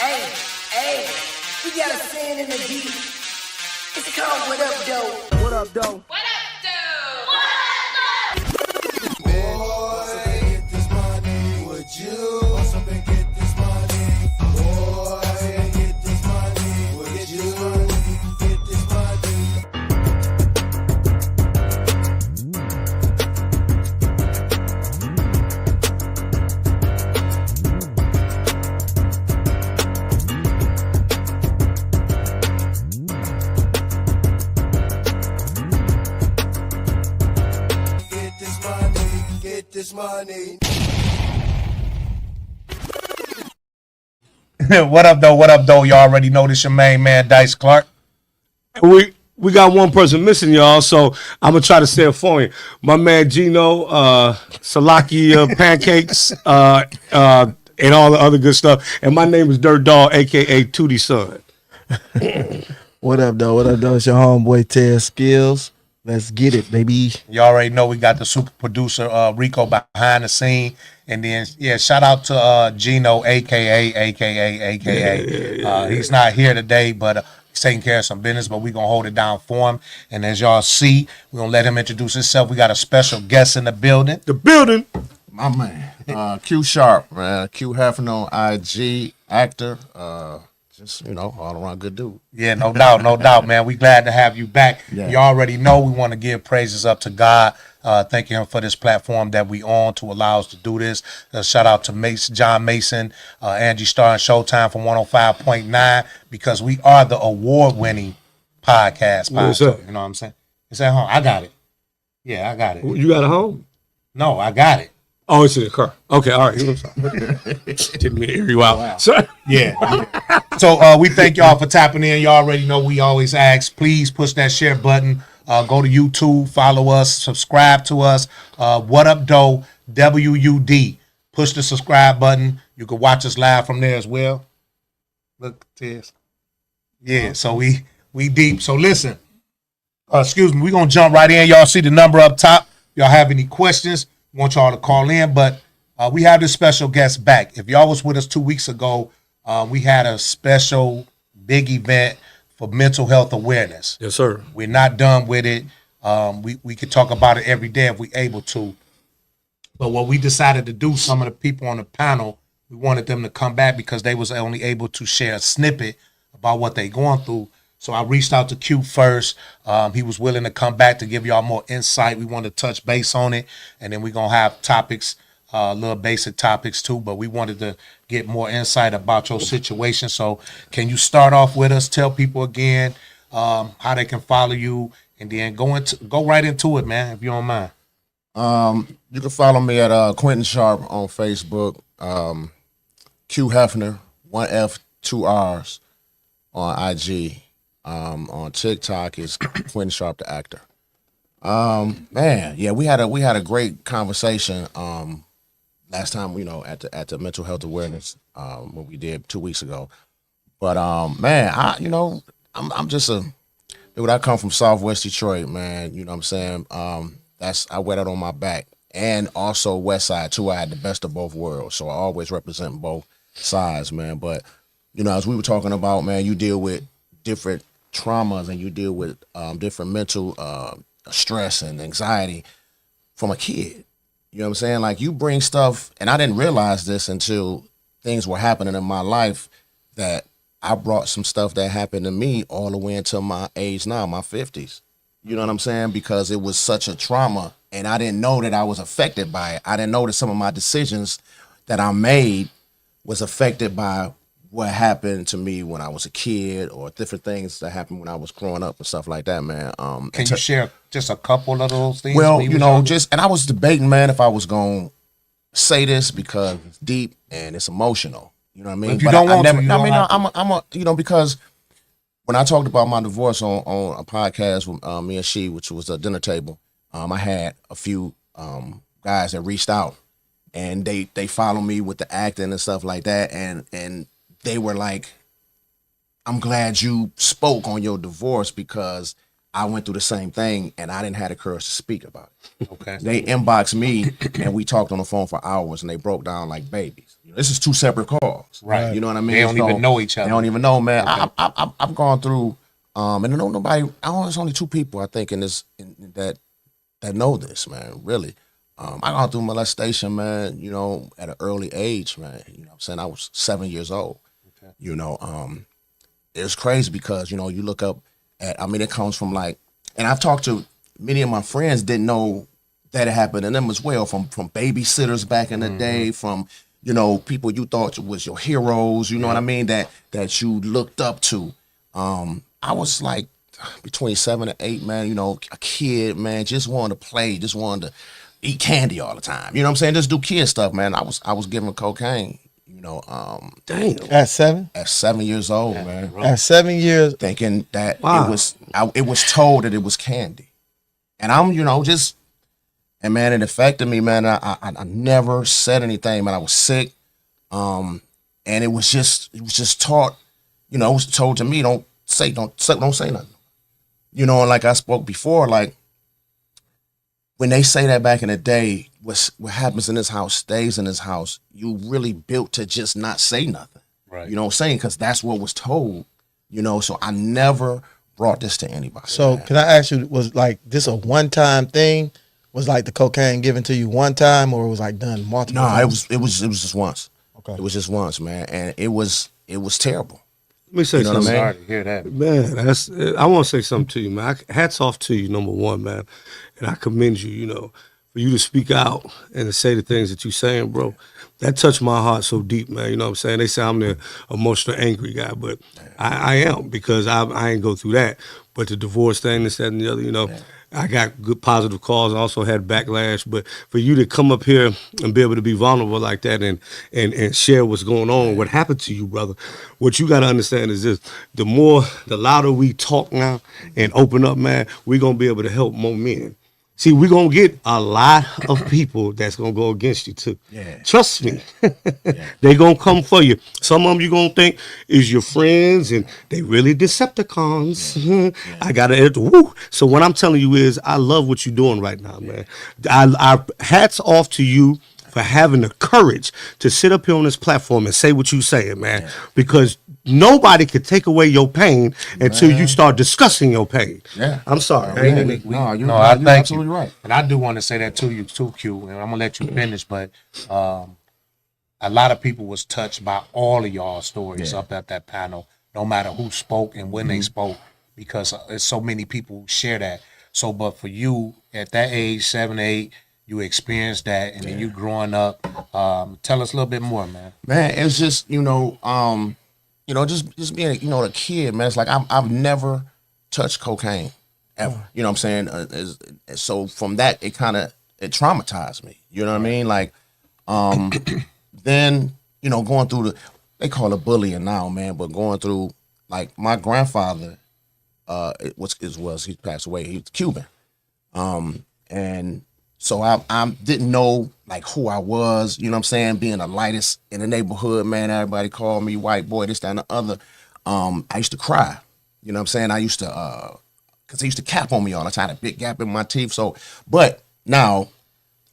Hey, hey, we got a sin in the deep. It's called What Up, Doe? What up, Doe? What up, Doe? Boy, get this money. Would you also get this money? Boy, get this money. Would you get this money? Get this money. Get this money. What up, though? What up, though? You already know this your main man, Dice Clark. We got one person missing, y'all, so I'm gonna try to say it for you. My man Gino, Salaki pancakes, and all the other good stuff. And my name is Dirt Dog, aka Tootie's son. What up, though? What up, though? It's your homeboy Ted Skills. Let's get it, baby. You already know we got the super producer Rico behind the scene. And then, yeah, shout out to Gino, aka. He's not here today, but he's taking care of some business, but we're going to hold it down for him. And as y'all see, we're going to let him introduce himself. We got a special guest in the building. My man, Q Sharp, man. Q Heffernan on IG, actor, just, all around good dude. Yeah, no doubt, man. We glad to have you back. Yeah. You already know we want to give praises up to God. Thanking him for this platform that we on to allow us to do this. Shout out to John Mason, Angie Starr, and Showtime from 105.9 because we are the award-winning podcast. What's that? You know what I'm saying? It's at home. I got it. Yeah, I got it. You got a home? No, I got it. Oh, it's in the car. Okay, all right. Didn't mean to hear you out. Wow. Sorry. Yeah. So we thank y'all for tapping in. Y'all already know we always ask, please push that share button. Go to YouTube, follow us, subscribe to us. What Up Doe, W.U.D. Push the subscribe button. You can watch us live from there as well. Look, Tess. Yeah, so we deep. So listen, excuse me, we're going to jump right in. Y'all see the number up top. Y'all have any questions, want y'all to call in. But we have this special guest back. If y'all was with us 2 weeks ago, we had a special big event for mental health awareness. Yes, sir. We're not done with it. We could talk about it every day if we able to. But what we decided to do, some of the people on the panel, we wanted them to come back because they was only able to share a snippet about what they going through. So I reached out to Q first. He was willing to come back to give y'all more insight. We wanted to touch base on it. And then we're going to have topics, little basic topics too. But we wanted to get more insight about your situation. So can you start off with us? Tell people again how they can follow you. And then go right into it, man, if you don't mind. You can follow me at Quentin Sharp on Facebook, Q Hefner, 1F, 2 R's on IG. On TikTok is Quentin Sharp the actor. Man, yeah, we had a great conversation last time, at the mental health awareness what we did 2 weeks ago. But man, I'm just a dude. I come from Southwest Detroit, man. You know what I'm saying? I wear that on my back. And also West Side too. I had the best of both worlds. So I always represent both sides, man. But as we were talking about, man, you deal with different traumas and you deal with different mental stress and anxiety from a kid. You know what I'm saying? Like you bring stuff, and I didn't realize this until things were happening in my life, that I brought some stuff that happened to me all the way until my age now, my 50s. You know what I'm saying? Because it was such a trauma, and I didn't know that I was affected by it. I didn't know that some of my decisions that I made was affected by what happened to me when I was a kid, or different things that happened when I was growing up and stuff like that, man. Can you share just a couple of those things? Well, and I was debating, man, if I was going to say this because it's deep and it's emotional. You know what I mean? If you don't want to, because when I talked about my divorce on a podcast with me and she, which was a dinner table, I had a few guys that reached out, and they followed me with the acting and stuff like that, and they were like, I'm glad you spoke on your divorce because I went through the same thing, and I didn't have the courage to speak about it. Okay. They inboxed me, and we talked on the phone for hours, and they broke down like babies. This is 2 separate calls. Right. You know what I mean? They don't even know each other. They don't even know, man. Okay. I've gone through, and I know nobody. There's only 2 people I think that know this, man. Really, I gone through molestation, man. You know, at an early age, man. You know, what I'm saying I was 7 years old. Okay. You know, it's crazy because you know you look up at. I mean, it comes from like, and I've talked to many of my friends didn't know that it happened to them as well. From babysitters back in the day, from you know people you thought was your heroes. You know what I mean? That you looked up to. I was like between 7 and 8, man. You know, a kid, man, just wanted to play, just wanted to eat candy all the time. You know what I'm saying? Just do kid stuff, man. I was giving cocaine. You know, Damn. At 7? at 7 years old, man, At 7 years, thinking that Wow. it was told that it was candy, and I'm you know just and man, it affected me, man. I never said anything, man. I was sick, and it was just taught, you know, it was told to me don't say nothing, you know. And like I spoke before, like when they say that back in the day, what happens in this house stays in this house. You really built to just not say nothing. Right. You know what I'm saying? Because that's what was told, you know. So I never brought this to anybody. so man. can I ask you, was like this a one-time thing? Was like the cocaine given to you one time, or it was like done multiple No, times? it was just once. Okay. It was just once, man, and it was terrible. Let me say You know what I something. mean? Sorry to hear that. Man, I want to say something to you, man. Hats off to you, number one, man. And I commend you, you know, for you to speak out and to say the things that you're saying, bro. That touched my heart so deep, man. You know what I'm saying? They say I'm the emotional, angry guy, but I am because I ain't go through that. But the divorce thing, this, that, and the other, you know, I got good positive calls. I also had backlash. But for you to come up here and be able to be vulnerable like that and share what's going on, what happened to you, brother, what you got to understand is this. The louder we talk now and open up, man, we're going to be able to help more men. See, we're going to get a lot of people that's going to go against you, too. Yeah. Trust me. They going to come for you. Some of them you're going to think is your friends, and they really Decepticons. I got to, woo. So what I'm telling you is I love what you're doing right now, man. I hats off to you for having the courage to sit up here on this platform and say what you saying, man. Because nobody could take away your pain until you start discussing your pain. Yeah. I'm sorry. Yeah, I ain't even- no, you're I thank absolutely you. right. And I do want to say that to you too, Q. And I'm gonna let you finish, but a lot of people was touched by all of y'all stories up at that panel, no matter who spoke and when they spoke, because there's so many people who share that. So, but for you at that age, 7, 8, you experienced that, and then you growing up. Tell us a little bit more, man. Man, it's just just being a kid, man. It's like I've never touched cocaine ever. You know what I'm saying? So from that, it traumatized me. You know what I mean? Like, then going through they call it bullying now, man. But going through, like, my grandfather, he passed away. He was Cuban, and so I didn't know, like, who I was, you know what I'm saying, being the lightest in the neighborhood, man. Everybody called me white boy, this, that, and the other. I used to cry, you know what I'm saying. I used to, because they used to cap on me all the time, a big gap in my teeth. So, but now,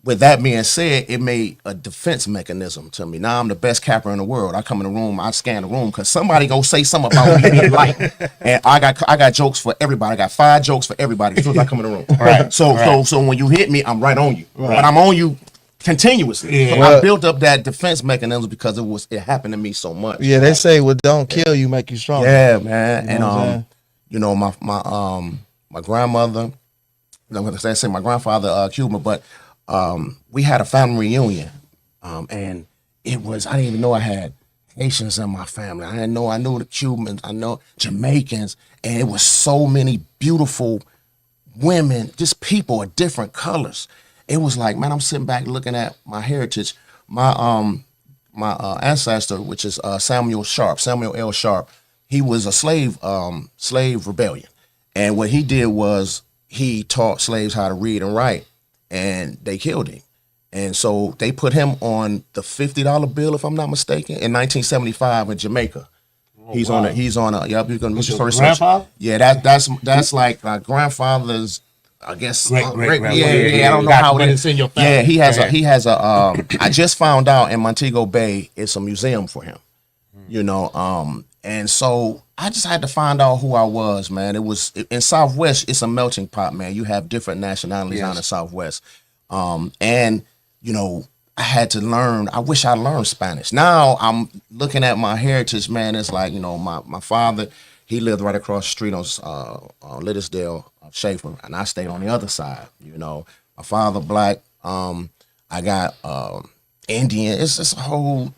with that being said, it made a defense mechanism to me. Now I'm the best capper in the world. I come in the room, I scan the room, because somebody gonna say something about me being light. And I got jokes for everybody. I got 5 jokes for everybody as soon as I come in the room. Right. So when you hit me, I'm right on you. Right. But I'm on you continuously. Yeah. So I built up that defense mechanism because it happened to me so much. Yeah, they say what don't kill you make you stronger. Yeah, man. You know what I'm And my grandmother, I say my grandfather, Cuban, but we had a family reunion, and it was, I didn't even know I had Haitians in my family. I knew the Cubans, I know Jamaicans, and it was so many beautiful women, just people of different colors. It was like, man, I'm sitting back looking at my heritage. My ancestor, which is Samuel L. Sharp, he was a slave rebellion. And what he did was he taught slaves how to read and write, and they killed him. And so they put him on the $50 bill, if I'm not mistaken, in 1975 in Jamaica. He's on a. He's on a. Yep. He's gonna Was Mr. your First grandfather? Yeah, that's like my grandfather's. I guess Great. Yeah. I don't know Got how you, it but is. it's in your family. Yeah, he has Okay. a. He has a. I just found out in Montego Bay, it's a museum for him. You know. And so I just had to find out who I was, man. It was in Southwest. It's a melting pot, man. You have different nationalities down in Southwest. And you know, I had to learn. I wish I learned Spanish. Now I'm looking at my heritage, man. It's like, you know, my father, he lived right across the street on Liddesdale, Schaefer, and I stayed on the other side. You know, my father black. I got Indian. It's a whole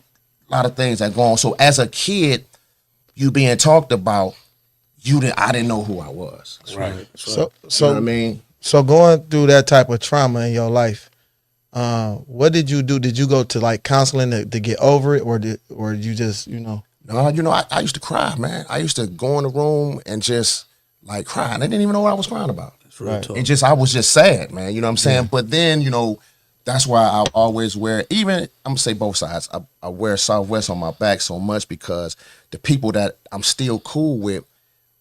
lot of things that go on. So as a kid, you being talked about, I didn't know who I was. Right. So You know what I mean? So going through that type of trauma in your life, what did you do? Did you go to like counseling to get over it, or you just, you know? No, you know, I used to cry, man. I used to go in the room and just like cry. And I didn't even know what I was crying about. Right. I was just sad, man. You know what I'm saying? But then, you know, that's why I always wear, even, I'm gonna say both sides. I wear Southwest on my back so much because the people that I'm still cool with,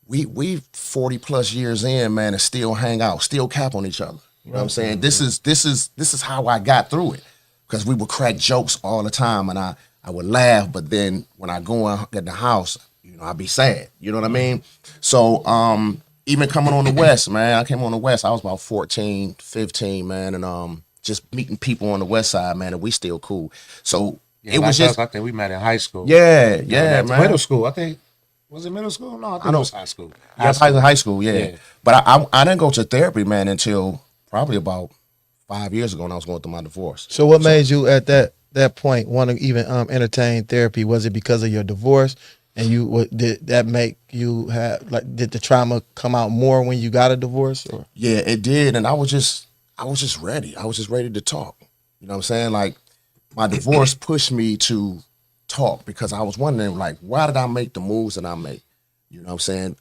we 40 plus years in, man, and still hang out, still cap on each other. You know what I'm saying? This is how I got through it, because we would crack jokes all the time, and I would laugh, but then when I go in the house, you know, I'd be sad. You know what I mean? So even coming on the West, man, I came on the West. I was about 14, 15, man, and just meeting people on the West Side, man, and we still cool. So Yeah, it was just, I think we met in high school. yeah, Man. man. Middle school, I think. Was it middle school? No, I think it was high school. Yeah, high school, yeah. But I didn't go to therapy, man, until probably about 5 years ago when I was going through my divorce. So what made you at that point want to even entertain therapy? Was it because of your divorce? And did that make you have, like, did the trauma come out more when you got a divorce? Or? Yeah, it did, and I was just ready. I was just ready to talk. You know what I'm saying? Like, my divorce pushed me to talk, because I was wondering, like, why did I make the moves that I make? You know what I'm saying?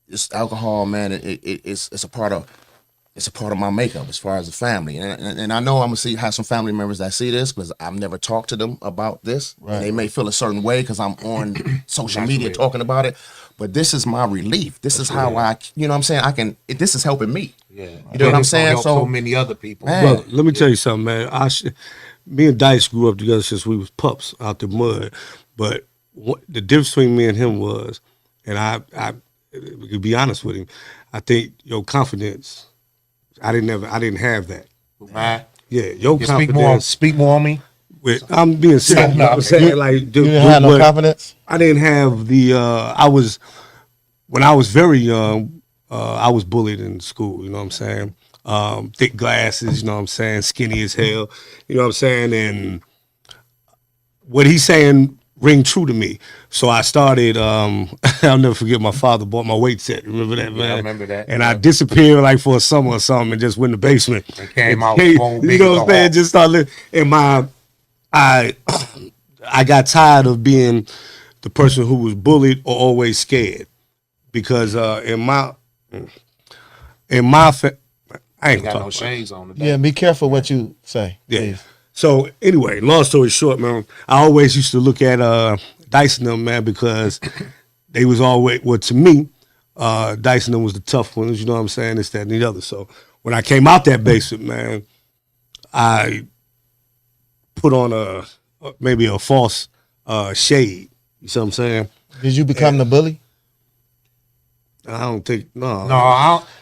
It's alcohol, man. It's a part of my makeup as far as the family, and I know I'm gonna have some family members that see this, because I've never talked to them about this. Right. And they may feel a certain way because I'm on social media talking about it, but this is my relief. This is how you know what I'm saying? This is helping me. Yeah, you know what I'm saying? So many other people. Man. Brother, let me tell you something, man. Me and Dice grew up together since we was pups out the mud. But the difference between me and him was, and I to be honest with him, I think your confidence, I didn't have that. Right. Yeah, your confidence. Speak more on me. I'm being serious. No, I'm saying, like, You didn't have no confidence? I didn't have the. When I was very young, I was bullied in school. You know what I'm saying? Thick glasses, you know what I'm saying, skinny as hell, you know what I'm saying, and what he's saying ring true to me. So I started, I'll never forget, my father bought my weight set. Remember that, man? Yeah, I remember that. And I disappeared like for a summer or something and just went in the basement. And came out You bone know big what as I'm a saying? hawk. Just started living. And I got tired of being the person who was bullied or always scared. Because in my I ain't Got gonna no talk about it. shades on today. Yeah, be careful what you say. Yeah. Please. So anyway, long story short, man, I always used to look at Dice and them, man, because they was always, well, to me, Dice and them was the tough ones, you know what I'm saying, this, that, and the other. So when I came out that basement, man, I put on maybe a false shade. You see what I'm saying? Did you become the bully? I don't think, no. No,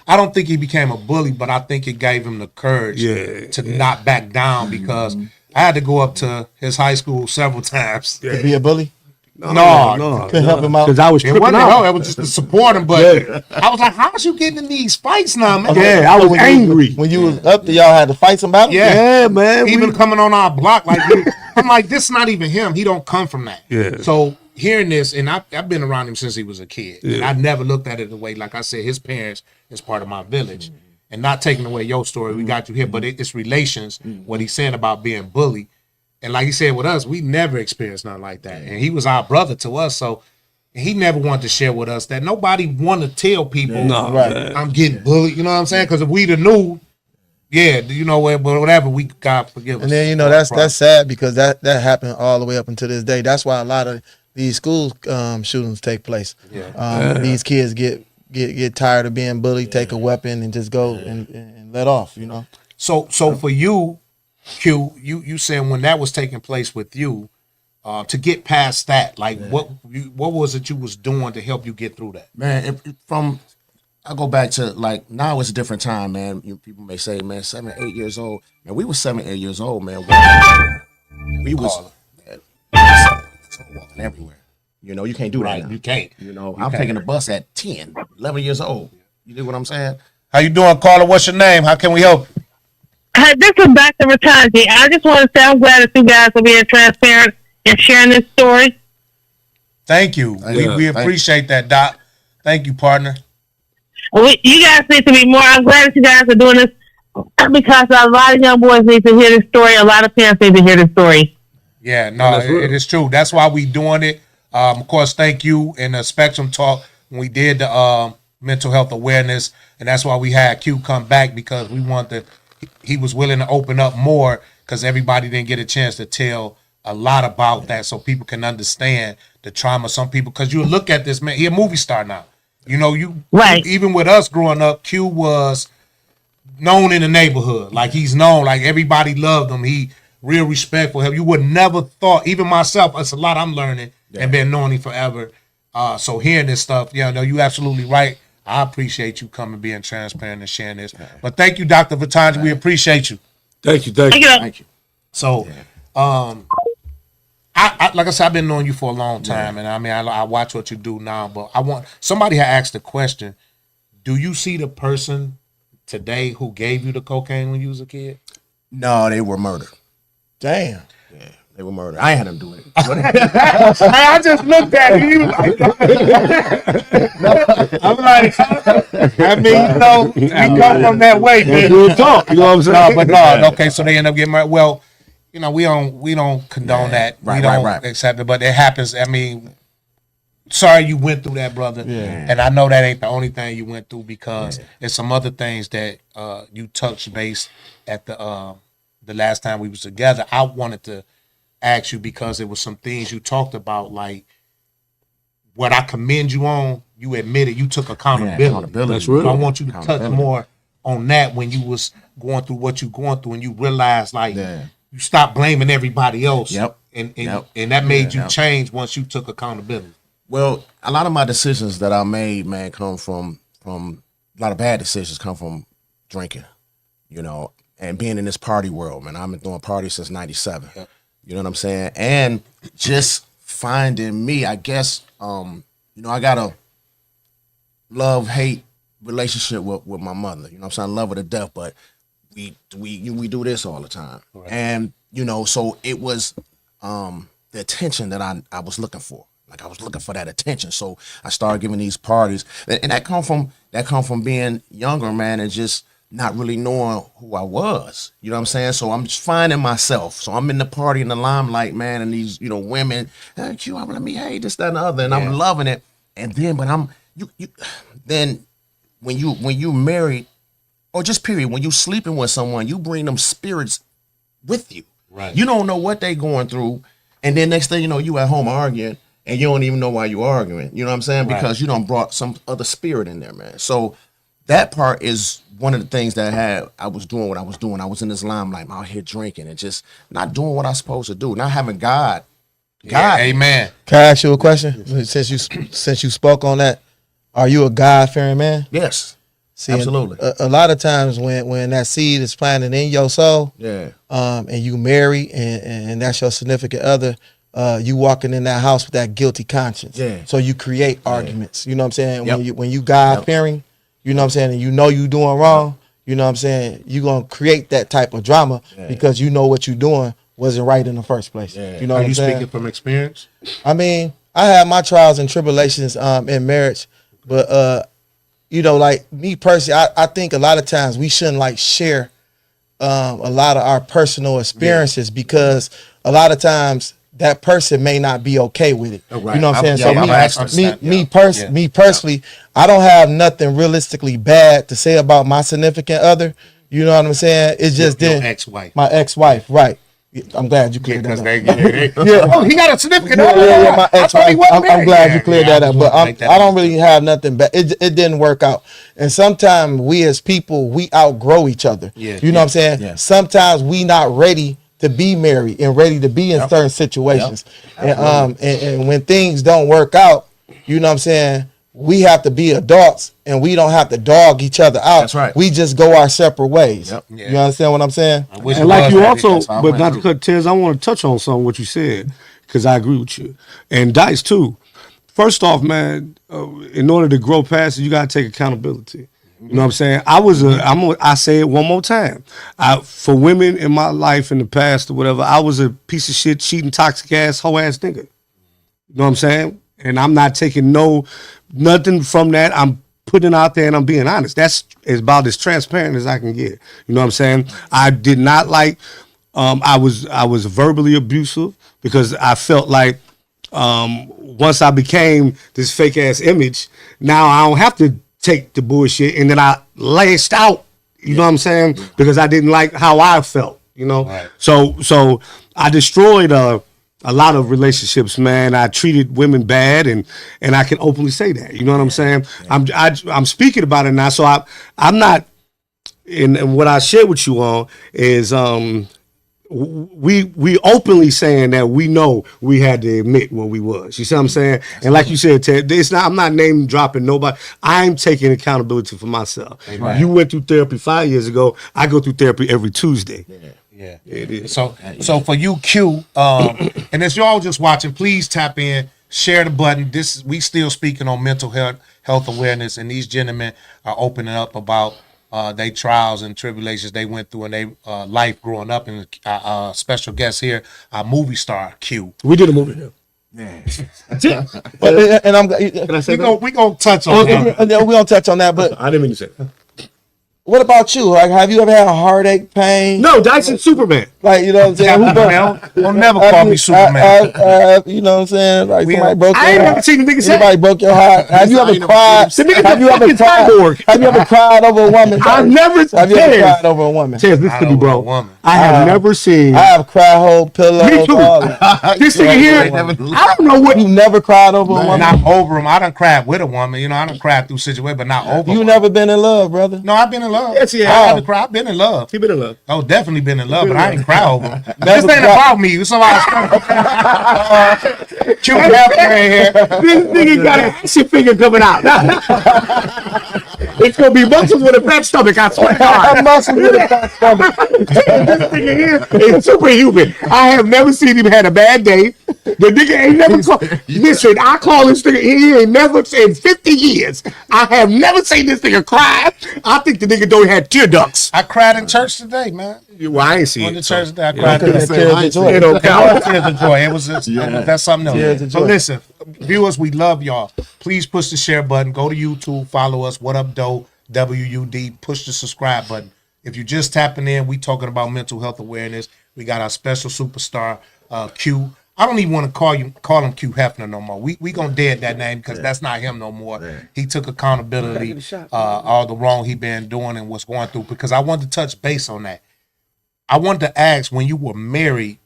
I don't think he became a bully, but I think it gave him the courage to not back down, because I had to go up to his high school several times. To be a bully? No. Couldn't help him out? Because I was It tripping wasn't out. no, it was just to support him, but I was like, how's you getting in these fights now, man? Yeah, I was angry. When you was up there, y'all had to fight somebody? Yeah, man. Even coming on our block, like, I'm like, this is not even him. He don't come from that. Yeah. So hearing this, and I've been around him since he was a kid, and I never looked at it the way, like I said, his parents is part of my village, and not taking away your story, we got you here, but it's relations, what he's saying about being bullied. And like he said with us, we never experienced nothing like that. And he was our brother to us, so he never wanted to share with us that. Nobody wanted to tell people, I'm getting bullied, you know what I'm saying? Because if we'd have knew, you know, but whatever, we God forgive us. And then, you know, that's sad, because that happened all the way up until this day. That's why a lot of these school shootings take place. These kids get tired of being bullied, take a weapon, and just go and let off. You know. So for you, Q, you saying when that was taking place with you, to get past that, like what was it you was doing to help you get through that? Man, I go back to like now it's a different time, man. People may say, man, 7, 8 years old. Man, we was 7, 8 years old, man. We was walking everywhere. You know, you can't do that now. You can't. You know, I'm taking the bus at 10, 11 years old. You know what I'm saying? How you doing, caller? What's your name? How can we help? Hi, this is Dr. Ratanji. I just want to say I'm glad that you guys are being transparent and sharing this story. Thank you. We appreciate that, Doc. Thank you, partner. You guys need to be more. I'm glad that you guys are doing this because a lot of young boys need to hear this story. A lot of parents need to hear this story. Yeah, no, it is true. That's why we doing it. Of course, thank you in the Spectrum Talk when we did the mental health awareness, and that's why we had Q come back because we wanted he was willing to open up more because everybody didn't get a chance to tell a lot about that so people can understand the trauma. Some people, because you look at this man, he a movie star now. You know, even with us growing up, Q was known in the neighborhood. Like he's known, like everybody loved him. He real respectful. You would never thought, even myself, it's a lot I'm learning and been knowing him forever. So hearing this stuff, you're absolutely right. I appreciate you coming, being transparent and sharing this. But thank you, Dr. Vatanji. We appreciate you. Thank you. Thank you. So, I like I said, I've been knowing you for a long time, and I mean, I watch what you do now. But somebody had asked the question: do you see the person today who gave you the cocaine when you was a kid? No, they were murdered. Damn. Yeah, they were murdered. I ain't had them do it. I just looked at you like, I'm like, I mean, we come from that way, man. Real talk, you know what I'm saying? No, but no, okay, so they end up getting murdered. Well, we don't condone that. Right, we don't right. accept it, but it happens. I mean, sorry you went through that, brother. Yeah. And I know that ain't the only thing you went through because there's some other things that you touched base at the last time we was together. I wanted to ask you because there was some things you talked about, like what I commend you on. You admitted you took accountability. That's real. So I want you to touch more on that when you was going through what you going through and you realized you stopped blaming everybody else. Yep. And that made you change once you took accountability. Well, a lot of my decisions that I made, man, come from a lot of bad decisions come from drinking, and being in this party world, man. I've been doing parties since '97. Yep. You know what I'm saying? And just finding me, I guess, I got a love-hate relationship with my mother. You know what I'm saying? I love her to death, but we do this all the time. Right. And, so it was the attention that I was looking for. Like I was looking for that attention. So I started giving these parties. And that come from being younger, man, and just not really knowing who I was. You know what I'm saying? So I'm just finding myself. So I'm in the party in the limelight, man, and these, women, hey, Q, I'm me, hey, this, that, and the other, and I'm loving it. And then, but then when you married, or just period, when you sleeping with someone, you bring them spirits with you. Right. You don't know what they going through, and then next thing you know, you at home arguing, and you don't even know why you arguing. You know what I'm saying? Right. Because you done brought some other spirit in there, man. So that part is one of the things that I was doing what I was doing. I was in this limelight, I'm out here drinking and just not doing what I'm supposed to do, not having God. Yeah, amen. Can I ask you a question? Since you spoke on that, are you a God-fearing man? Yes. See, absolutely. A lot of times when that seed is planted in your soul, and you marry and that's your significant other, you walking in that house with that guilty conscience. Yeah. So you create arguments. You know what I'm saying? Yep. When you God-fearing, you know what I'm saying, and you doing wrong, you know what I'm saying, you're going to create that type of drama because you know what you're doing wasn't right in the first place. Yeah. You know Are what I'm you saying? speaking from experience? I mean, I had my trials and tribulations in marriage, but like me personally, I think a lot of times we shouldn't share a lot of our personal experiences because a lot of times that person may not be okay with it. Right. You know what I'm saying? Me personally, I don't have nothing realistically bad to say about my significant other. You know what I'm saying? It's just Your ex-wife. My ex-wife, right. I'm glad you cleared that up. Yeah. Oh, he got a significant other. My I ex thought he wasn't I'm married. glad you cleared that up. But Make that I don't really have nothing bad. It didn't work out. And sometimes we as people, we outgrow each other. Yeah. You know what I'm saying? Yeah. Sometimes we not ready to be married and ready to be in certain situations. And when things don't work out, you know what I'm saying? We have to be adults and we don't have to dog each other out. That's right. We just go our separate ways. Yep. Yeah. You understand what I'm saying? And like you also, That's how I but went not to through. cut Tez, I want to touch on something what you said because I agree with you, and Dice too. First off, man, in order to grow past it, you gotta take accountability. You know what I'm saying? I say it one more time. For women in my life in the past or whatever, I was a piece of shit, cheating, toxic ass, hoe ass nigga. You know what I'm saying? And I'm not taking nothing from that. I'm putting it out there and I'm being honest. That's about as transparent as I can get. You know what I'm saying? I did not like. I was verbally abusive because I felt like once I became this fake ass image, now I don't have to take the bullshit, and then I lashed out. You know what I'm saying? Because I didn't like how I felt. You know, Right. So I destroyed a lot of relationships, man. I treated women bad, and I can openly say that. You know what I'm saying? I'm speaking about it now, so I'm not. And what I share with you all is we openly saying that we know we had to admit what we was. You see what I'm saying? And like you said, Ted, I'm not name dropping nobody. I'm taking accountability for myself. Amen. You went through therapy 5 years ago. I go through therapy every Tuesday. Yeah. It is. So for you, Q, and as y'all just watching, please tap in, share the button. We still speaking on mental health awareness, and these gentlemen are opening up about their trials and tribulations they went through in their life growing up. And special guest here, our movie star Q. We did a movie here. And I'm. Can I say We gonna touch on that. We don't touch on that, but I didn't mean to say that. what about you? Like, have you ever had a heartache, pain? No, Dyson Superman. Like, you know what I'm saying? Don't never call me Superman. You know what I'm saying? Like, somebody broke I ain't your never heart. seen the nigga say Somebody broke your heart. Have you ever cried? The nigga Have you ever fucking cried? cyborg. Have you ever cried over a woman? I've never. Have you ever Tez, cried over a woman? Tez, listen to me, over a bro. woman. I have never seen. I have cried whole pillows. Me too. All that. This nigga here. I don't know what. You never cried over a woman? Not over him. I done cried with a woman. You know, I done cried through situations, but not over. You them. never been in love, brother? No, I've been in love. Yes, he I has. haven't cried. I've been in love. He been in love. Oh, definitely been in love, but I ain't cry over him. This Never ain't cried. about me. It's about Q Hefner in here. This nigga got an action figure coming out. It's gonna be muscles with a fat stomach. I swear to God. I'm muscles with a fat stomach. This nigga here is superhuman. I have never seen him had a bad day. The nigga ain't never called. Listen, I call this nigga. He ain't never in 50 years. I have never seen this nigga cry. I think the nigga don't had tear ducts. I cried in church today, man. Well, I ain't seen On the it. church today, I cried. Tears of joy. It don't count. Tears of joy. It was that's something Tears else. of So joy. listen, viewers, we love y'all. Please push the share button. Go to YouTube, follow us. What up, Doe? W.U.D. Push the subscribe button. If you're just tapping in, we talking about mental health awareness. We got our special superstar Q. I don't even want to call him Q Hefner no more. We gonna dead that name because that's not him no more. He took accountability, all the wrong he been doing and what's going through. Because I wanted to touch base on that. I wanted to ask, when you were married,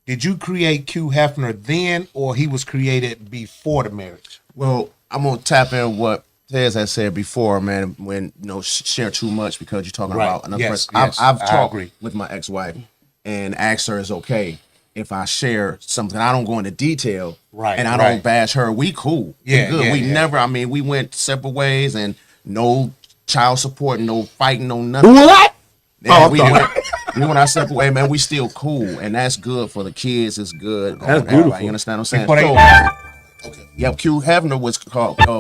did you create Q Hefner then, or he was created before the marriage? Well, I'm gonna tap in what Tez has said before, man. When share too much because you're talking Right. about another Yes, person. yes, I've I talked agree. with my ex-wife and asked her, "It's okay if I share something? I don't go into detail, Right, And I right. don't bash her. We cool, Yeah, we good. yeah, we yeah. never. I mean, we went separate ways and no child support, no fighting, no nothing. What? Yeah, Oh, we I'm went our separate way, man. We still cool, and that's good for the kids. It's good. That's on everybody, beautiful. You understand what I'm saying? Before they- Okay. Yep, Q Hefner was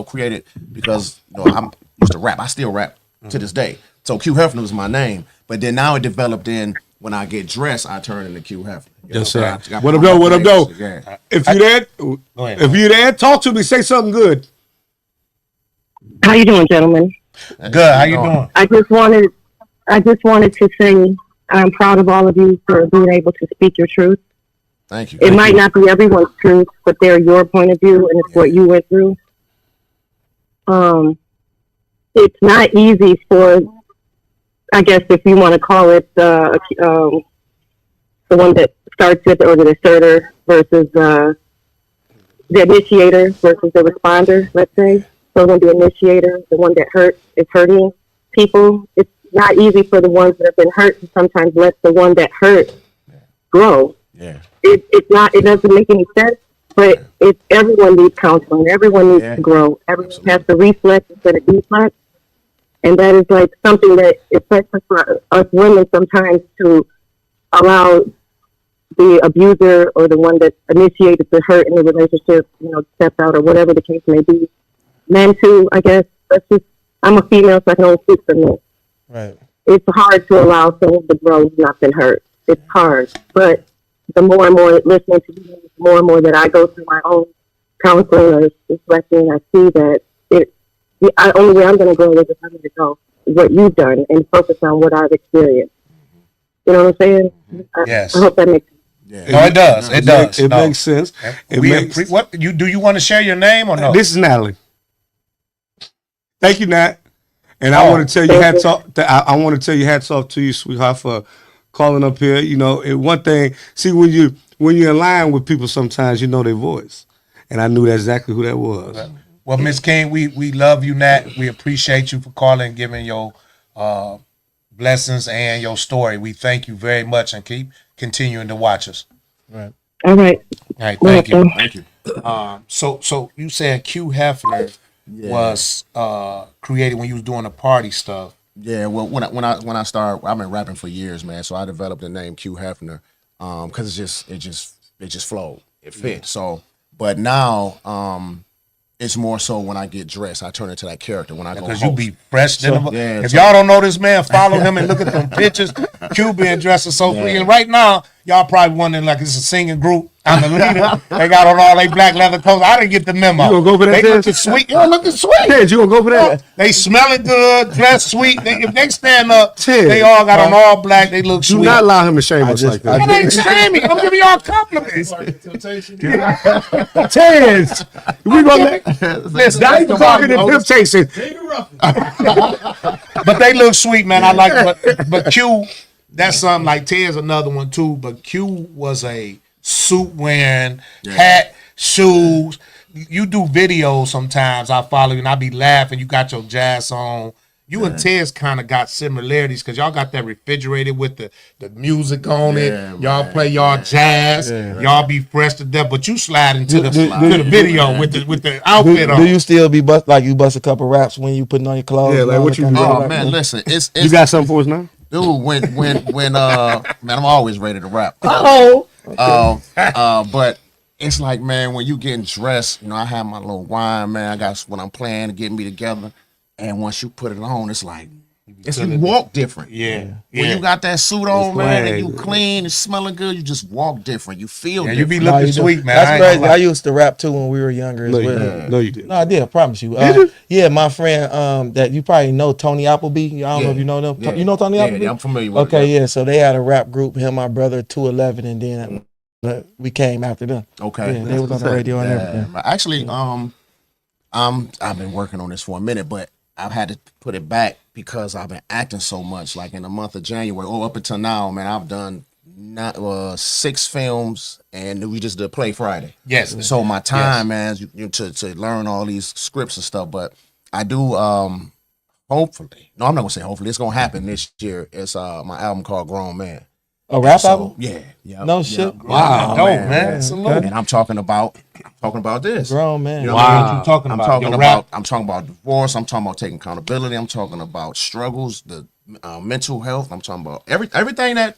created because I'm used to rap. I still rap to this day. So Q Hefner was my name. But then now it developed in when I get dressed, I turn into Q Hefner. You know Yes, what I'm sir. saying? I got What up, my though? What up, though? place, yeah. If you there, ahead. if you there, talk to me. Say something good. How you doing, gentlemen? Good. How you doing? I just wanted to say I'm proud of all of you for being able to speak your truth. Thank you. It might not be everyone's truth, but they're your point of view, and it's what you went through. It's not easy for, I guess, if you want to call it the one that starts with, or the asserter versus the initiator versus the responder, let's say. So when the initiator, the one that hurts, is hurting people, it's not easy for the ones that have been hurt to sometimes let the one that hurt grow. Yeah. It doesn't make any sense, but everyone needs counseling. Everyone needs to grow. Everyone has to reflect instead of deflect. And that is like something that, especially for us women, sometimes to allow the abuser or the one that initiated the hurt in the relationship, step out or whatever the case may be. Men too, I guess. I'm a female, so I can only speak for me. Right. It's hard to allow someone to grow who's not been hurt. It's hard. But the more and more listening to you, the more and more that I go through my own counseling or reflecting, I see that the only way I'm going to grow is if I'm going to go what you've done and focus on what I've experienced. You know what I'm saying? Yes. I hope that makes sense. Yeah. No, it does. It does. It makes sense. Do you want to share your name or no? This is Natalie. Thank you, Nat. And I want to tell you hats off. I want to tell you hats off to you, sweetheart, for calling up here. And one thing, see, when you're in line with people, sometimes you know their voice, and I knew exactly who that was. Well, Miss King, we love you, Nat. We appreciate you for calling and giving your blessings and your story. We thank you very much, and keep continuing to watch us. Right. All right. All right. Thank you. Thank you. So you said Q Hefner was created when you was doing the party stuff. Yeah, well, when I started, I've been rapping for years, man. So I developed the name Q Hefner, because it just flowed, it fit. So, but now, it's more so when I get dressed, I turn into that character. When I go, because you be fresh. If so- y'all don't know this man, follow him and look at them pictures. Q being dressed is so free. And right now, y'all probably wondering like it's a singing group. I'm the leader. They got on all they black leather coats. I didn't get the memo. You gonna go for that? They looking sweet. Yo, looking sweet. Ted, you gonna go for that? They smelling good, dressed sweet. If they stand up, Ted, they all got on all black. They look Do sweet. not allow him to shame us like that. That ain't shaming. I'm giving y'all compliments. Ted, we gonna listen. Now you talking to temptation. But they look sweet, man. I like, but Q, that's something like Ted's another one too. But Q was a suit wearing, hat, shoes. You do videos sometimes. I follow you and I be laughing. You got your jazz on. You and Ted's kind of got similarities because y'all got that refrigerator with the music on it. Y'all play y'all jazz. Y'all be fresh to death. But you slide into the video with the outfit on. Do you still be bust a couple raps when you putting on your clothes? Yeah, like what you do? Oh man, listen, it's You got something for us now? dude. When man, I'm always ready to rap. But it's like, man, when you getting dressed, I have my little wine, man. I got what I'm playing to get me together. And once you put it on, it's like, you walk different. Yeah. When you got that suit on, man, and you clean and smelling good, you just walk different. You feel different. You be looking sweet, man. That's crazy. I used to rap too when we were younger as well. No, you didn't. No, I did. I promise you. Yeah, my friend that you probably know, Tony Appleby. I don't know if you know them. Yeah. You know Tony Appleby? Yeah, I'm familiar with Okay, it. yeah. So they had a rap group, him, my brother, 211, and then we came after them. Okay. Yeah, they was on the radio and everything. Actually, I've been working on this for a minute, but I've had to put it back because I've been acting so much. Like in the month of January, up until now, man, I've done 6 films, and we just did Play Friday. Yes. So my time, man, to learn all these scripts and stuff. But I do, hopefully. No, I'm not gonna say hopefully. It's gonna happen this year. It's my album called Grown Man. A rap album? Yeah. No shit. Wow. No, man. Salute. And I'm talking about this. Grown man. You know What you talking I'm about? talking Your about rap? I'm talking about divorce. I'm talking about taking accountability. I'm talking about struggles, the mental health. I'm talking about everything that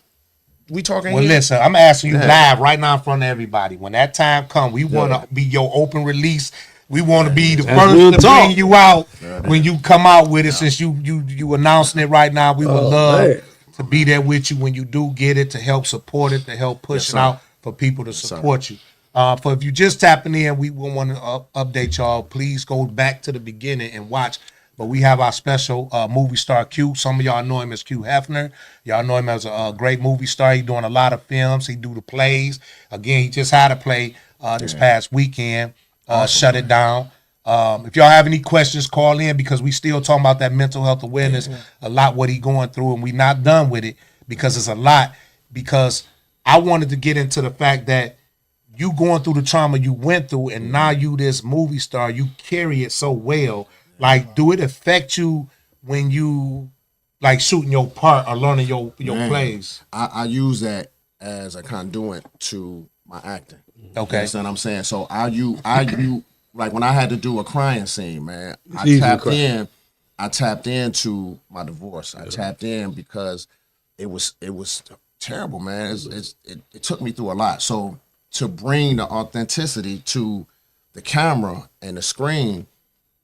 we talking Well, here. listen, I'm asking you live right now in front of everybody. When that time comes, we want to be your open release. We want to be the first to bring you out when you come out with it. Since you announcing it right now, we would love to be there with you when you do get it, to help support it, to help push it out for people to support you. For if you just tapping in, we will want to update y'all. Please go back to the beginning and watch. But we have our special movie star Q. Some of y'all know him as Q Hefner. Y'all know him as a great movie star. He's doing a lot of films. He do the plays. Again, he just had a play this past weekend. Shut It Down. If y'all have any questions, call in, because we still talking about that mental health awareness, a lot what he going through, and we not done with it because it's a lot. Because I wanted to get into the fact that you going through the trauma you went through, and now you this movie star, you carry it so well. Like, do it affect you when you like shooting your part or learning your Man, plays? I use that as a conduit to my acting. Okay. You understand what I'm saying? So I like when I had to do a crying scene, man, easy to tapped cry. in. I tapped into my divorce. I tapped in because it was terrible, man. It took me through a lot. So to bring the authenticity to the camera and the screen,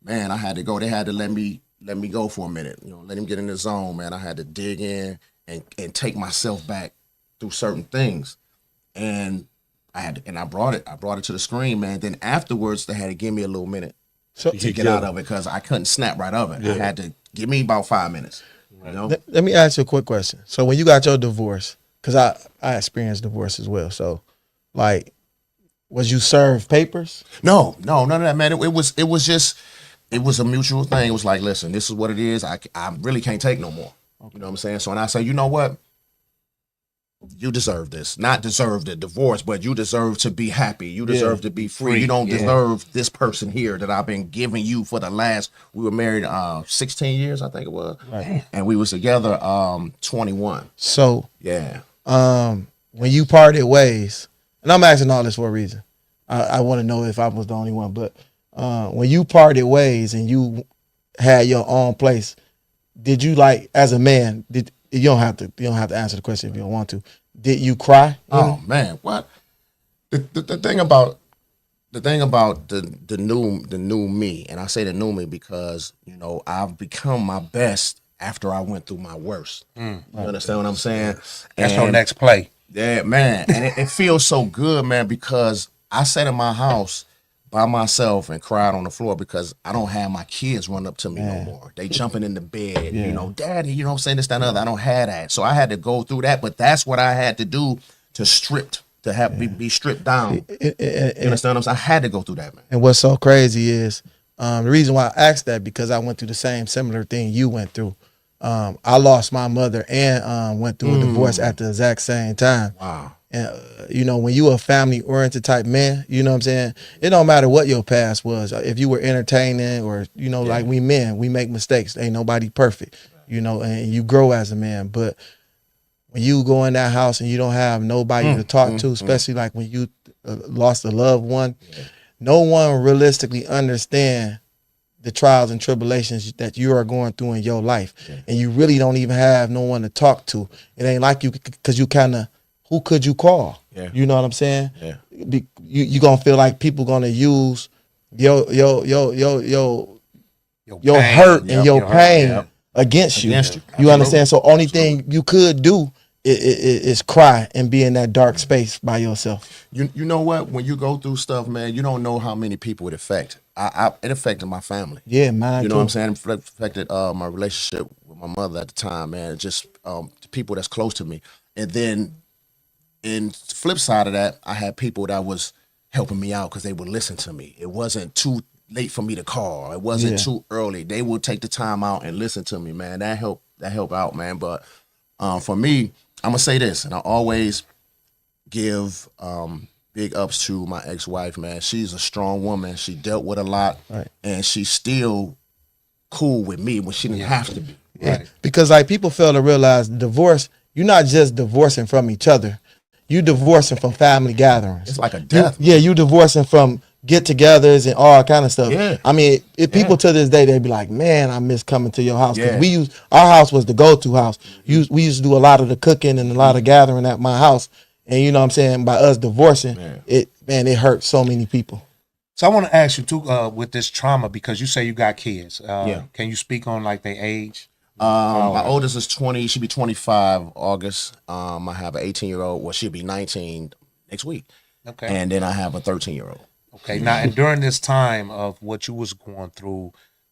man, I had to go. They had to let me go for a minute. You know, let him get in the zone, man. I had to dig in and take myself back through certain things, and I brought it to the screen, man. Then afterwards, they had to give me a little minute So to get out of it because I couldn't snap right of it. I had to give me about 5 minutes. You know? let me ask you a quick question. So when you got your divorce, because I experienced divorce as well. So like, was you served papers? No, none of that, man. It was a mutual thing. It was like, listen, this is what it is. I really can't take no more. You know what I'm saying? So when I say, you know what? You deserve this. Not deserve the divorce, but you deserve to be happy. You deserve to be free. You don't deserve this person here that I've been giving you for the last, we were married 16 years, I think it was. Right. And we was together 21. So Yeah. when you parted ways, and I'm asking all this for a reason. I want to know if I was the only one, but when you parted ways and you had your own place, did you, like, as a man, you don't have to answer the question if you don't want to. Did you cry? Oh man, what? The thing about the new me, and I say the new me because, you know, I've become my best after I went through my worst. You understand what I'm saying? That's your next play. Yeah, man. And it feels so good, man, because I sat in my house by myself and cried on the floor because I don't have my kids run up to me no more. They jumping in the bed, you know, daddy, you know what I'm saying, this, that, and other. I don't have that. So I had to go through that, but that's what I had to do to be stripped down. You understand what I'm saying? I had to go through that, man. And what's so crazy is the reason why I asked that, because I went through the same similar thing you went through. I lost my mother and went through a divorce at the exact same time. Wow. And you know, when you a family oriented type man, you know what I'm saying? It don't matter what your past was. If you were entertaining or, you know, like we men, we make mistakes. Ain't nobody perfect, you know, and you grow as a man. But when you go in that house and you don't have nobody to talk to, especially like when you lost a loved one, no one realistically understand the trials and tribulations that you are going through in your life. And you really don't even have no one to talk to. It ain't like you, because you kind of, who could you call? Yeah. You know what I'm saying? Yeah. You gonna feel like people gonna use your pain. hurt and your pain Yep. against you. Against you. You understand? So only thing you could do is cry and be in that dark space by yourself. You know what? When you go through stuff, man, you don't know how many people it affect. It affected my family. Yeah, mine You know too. what I'm saying? It affected my relationship with my mother at the time, man. Just the people that's close to me. And then in flip side of that, I had people that was helping me out because they would listen to me. It wasn't too late for me to call. It wasn't too early. They would take the time out and listen to me, man. That helped out, man. But for me, I'm gonna say this, and I always give big ups to my ex-wife, man. She's a strong woman. She dealt with a lot, and she's still cool with me when she didn't have to be. Yeah. Because like people fail to realize divorce, you're not just divorcing from each other. You divorcing from family gatherings. It's like a death. You divorcing from get-togethers and all kind of stuff. Yeah. I mean, if people to this day, they be like, man, I miss coming to your house. Because Yeah. our house was the go-to house. We used to do a lot of the cooking and a lot of gathering at my house. And you know what I'm saying? By us divorcing, it hurt so many people. So I want to ask you too, with this trauma, because you say you got kids. Yeah. Can you speak on like their age? My oldest is 20. She'll be 25 August. I have an 18-year-old. Well, she'll be 19 next week. Okay. And then I have a 13-year-old. Okay. Now, and during this time of what you was going through,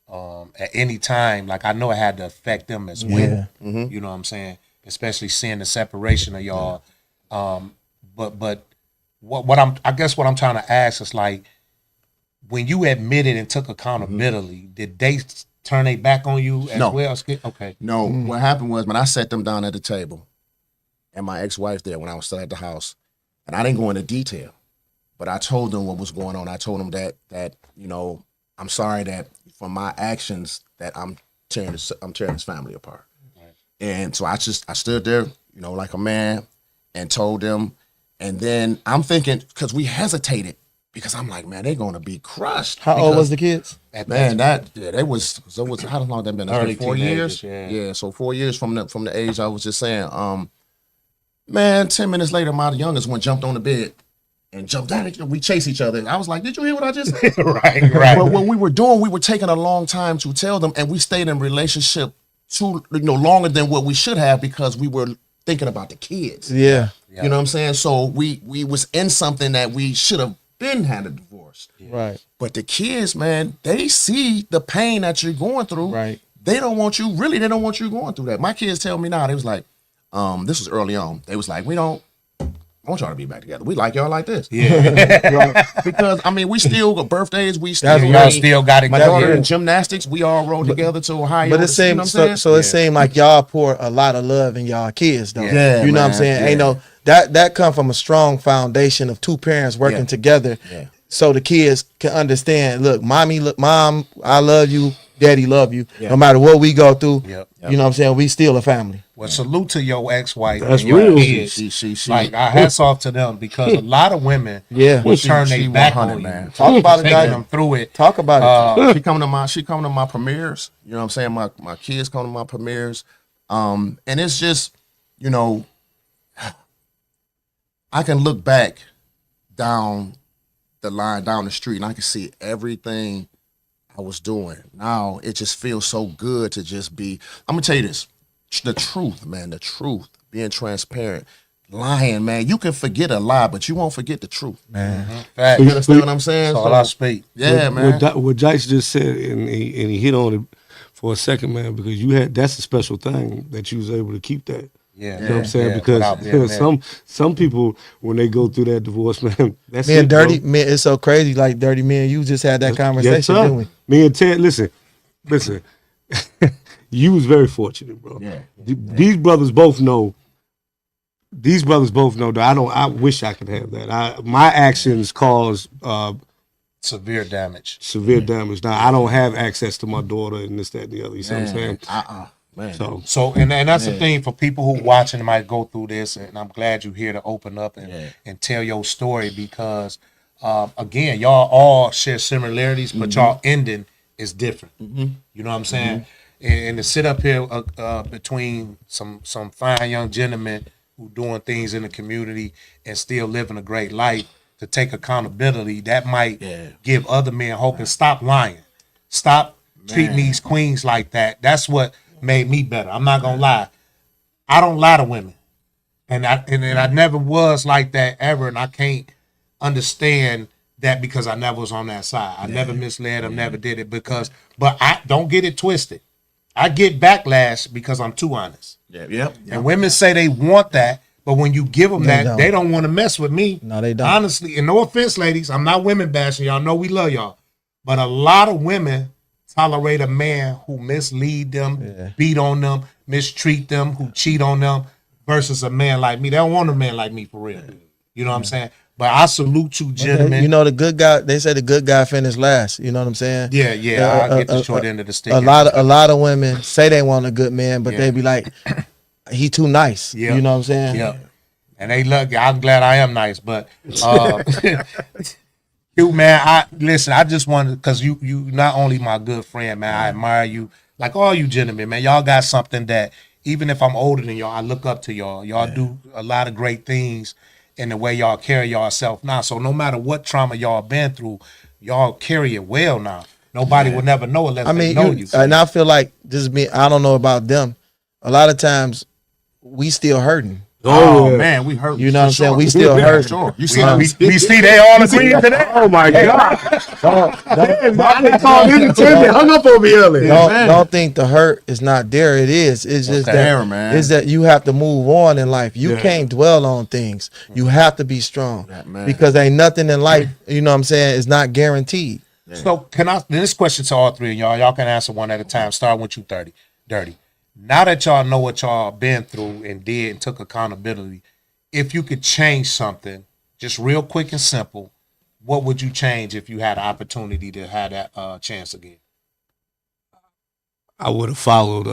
at any time, like I know it had to affect them as well. Yeah. You know what I'm saying? Especially seeing the separation of y'all. But what I'm trying to ask is like, when you admitted and took accountability, did they turn their back on you as No. well? Okay. No, what happened was when I sat them down at the table and my ex-wife there when I was still at the house, and I didn't go into detail, but I told them what was going on. I told them that you know, I'm sorry that for my actions that I'm tearing this family apart. Right. And so I stood there, you know, like a man, and told them. And then I'm thinking, because we hesitated, because I'm like, man, they're gonna be crushed. How old was the kids? Man, they was how long that been? That's been 4 years. Yeah, so 4 years from the age I was just saying. Man, 10 minutes later, my youngest one jumped on the bed and jumped out. We chased each other. And I was like, did you hear what I just said? Right. But what we were doing, we were taking a long time to tell them, and we stayed in relationship longer than what we should have, because we were thinking about the kids. Yeah. You know what I'm saying? So we was in something that we should have been had a divorce. Right. But the kids, man, they see the pain that you're going through. Right. They don't want you going through that. My kids tell me now, they was like, this was early on. They was like, we don't want y'all to be back together. We like y'all like this. Yeah. Because I mean, we still got birthdays. We That's still y'all still got it. my daughter in gymnastics. We all rode together to Ohio. But it seems so it seemed like y'all pour a lot of love in y'all kids, though. Yeah, you know what I'm man. saying? Yeah. Ain't no that come from a strong foundation of two parents working together, so the kids can understand. Look, mom, I love you. Daddy love you. No matter what we go through, you know what I'm saying? We still a family. Well, salute to your ex-wife. That's and your real. kids. She Like, our hats off to them, because a lot of women will turn she their back 100, on you. man. Talk about it, Taking guys. them through it. Talk about it. she come to my premieres. You know what I'm saying? My kids come to my premieres. And it's just, you know, I can look back down the line, down the street, and I can see everything I was doing. Now it just feels so good to just be, I'm gonna tell you this, the truth, man, the truth, being transparent. Lying, man, you can forget a lie, but you won't forget the truth. Man. Fact. You understand what I'm saying? That's all I speak. Yeah, man. What Jice just said, and he hit on it for a second, man, because that's a special thing that you was able to keep that. Yeah. You know what I'm saying? without being Because some people, when they go through that divorce, man, that's Me and it, Dirty, bro. man, it's so crazy. Like Dirty, me and you just had that conversation, Yes, sir. didn't we? Me and Ted, listen. You was very fortunate, bro. Yeah. These brothers both know. That I wish I could have that. My actions caused Severe damage. severe damage. Now I don't have access to my daughter and this, that, and the other. You see what I'm saying? Man. So And that's the thing for people who watching might go through this, and I'm glad you're here to open up and tell your story, because again, y'all all share similarities, but y'all ending is different. You know what I'm saying? And to sit up here between some fine young gentlemen who doing things in the community and still living a great life, to take accountability, that might give other men hope. And stop lying. Stop treating these queens like that. That's what made me better. I'm not gonna lie. I don't lie to women, and I never was like that ever, and I can't understand that, because I never was on that side. I never misled them, never did it, but I don't get it twisted. I get backlash because I'm too honest. And women say they want that, but when you give them they don't want to mess with me. No, they don't. Honestly, and no offense, ladies, I'm not women bashing. Y'all know we love y'all, but a lot of women tolerate a man who mislead them, beat on them, mistreat them, who cheat on them, versus a man like me. They don't want a man like me for real. You know what I'm saying? But I salute you, gentlemen. You know, the good guy, they say the good guy finished last. You know what I'm saying? Yeah, I get the short end of the stick. A lot of women say they want a good man, but they be like, he too nice. Yeah. You know what I'm saying? Yeah. And they look, I'm glad I am nice, but you, man, I just wanted, because you not only my good friend, man, I admire you, like all you gentlemen, man. Y'all got something that, even if I'm older than y'all, I look up to y'all. Y'all do a lot of great things in the way y'all carry yourself now. So no matter what trauma y'all been through, y'all carry it well now. Nobody will never know unless they know you. And I feel like this me. I don't know about them. A lot of times, we still hurting. Oh man, we hurt. You know what I'm saying? We still hurt. Sure. You see, We see they all agree to that. oh my God. I called in they hung up on me earlier. Don't think the hurt is not there. It is. It's just there, man. It's that you have to move on in life. You can't dwell on things. You have to be strong, because ain't nothing in life, you know what I'm saying, is not guaranteed. So can I, this question to all three of y'all can answer one at a time, starting with you, Dirty. Now that y'all know what y'all been through and did and took accountability, if you could change something, just real quick and simple, what would you change if you had an opportunity to have that chance again? I would have followed.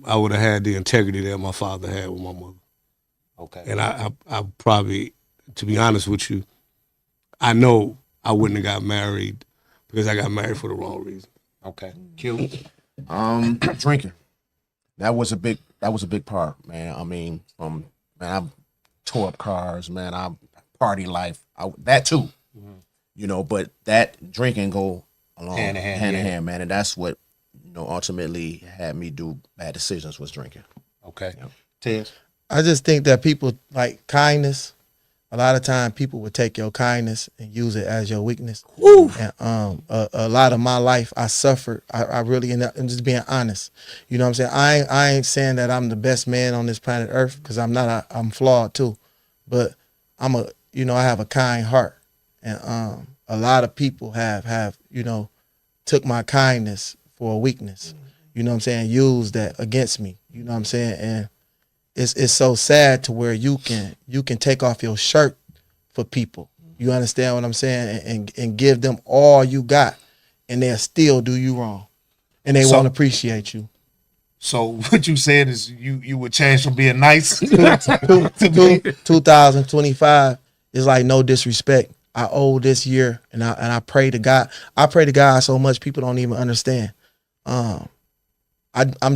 I would have had the integrity that my father had with my mother. Okay. And I probably, to be honest with you, I know I wouldn't have got married because I got married for the wrong reason. Okay. Q. Drinking. That was a big part, man. I mean, I tore up cars, man. I party life. That too. You know, but that drinking go along Hand in hand, man. And that's what, ultimately had me do bad decisions was drinking. Okay. Yeah. Tez. I just think that people like kindness. A lot of time people would take your kindness and use it as your weakness. And a lot of my life I suffered. I really, and I'm just being honest. You know what I'm saying? I ain't saying that I'm the best man on this planet Earth, because I'm not. I'm flawed too, but I have a kind heart, and a lot of people have took my kindness for a weakness. You know what I'm saying? Used that against me. You know what I'm saying? And it's so sad to where you can take off your shirt for people. You understand what I'm saying? And give them all you got, and they'll still do you wrong, and they won't appreciate you. So what you said is you would change from being nice 2025 is like no disrespect. I owe this year, and I pray to God. I pray to God so much people don't even understand. I'm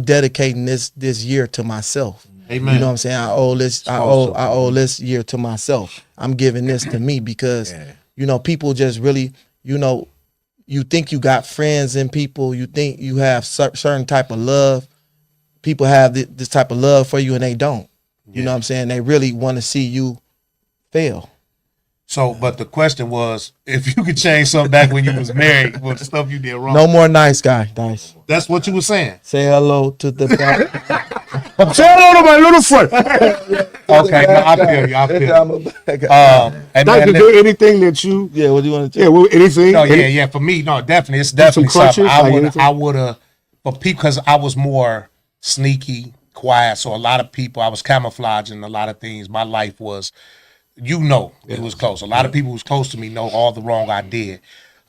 dedicating this year to myself. Amen. You know what I'm saying? I owe this year to myself. I'm giving this to me because people just really, you think you got friends in people, you think you have certain type of love. People have this type of love for you, and they don't. You know what I'm saying? They really want to see you fail. So, but the question was, if you could change something back when you was married, what stuff you did wrong? No more nice guy, Dice. That's what you were saying. Say hello to the Say hello to my little friend. Okay, no, I feel you. And Is there anything that you? Yeah, what do you want to Yeah, well, anything? No, yeah. For me, no, definitely, it's definitely crutches, something like I would have, but because I was more sneaky, quiet, so a lot of people, I was camouflaging a lot of things. My life was, it was close. A lot of people who's close to me know all the wrong I did.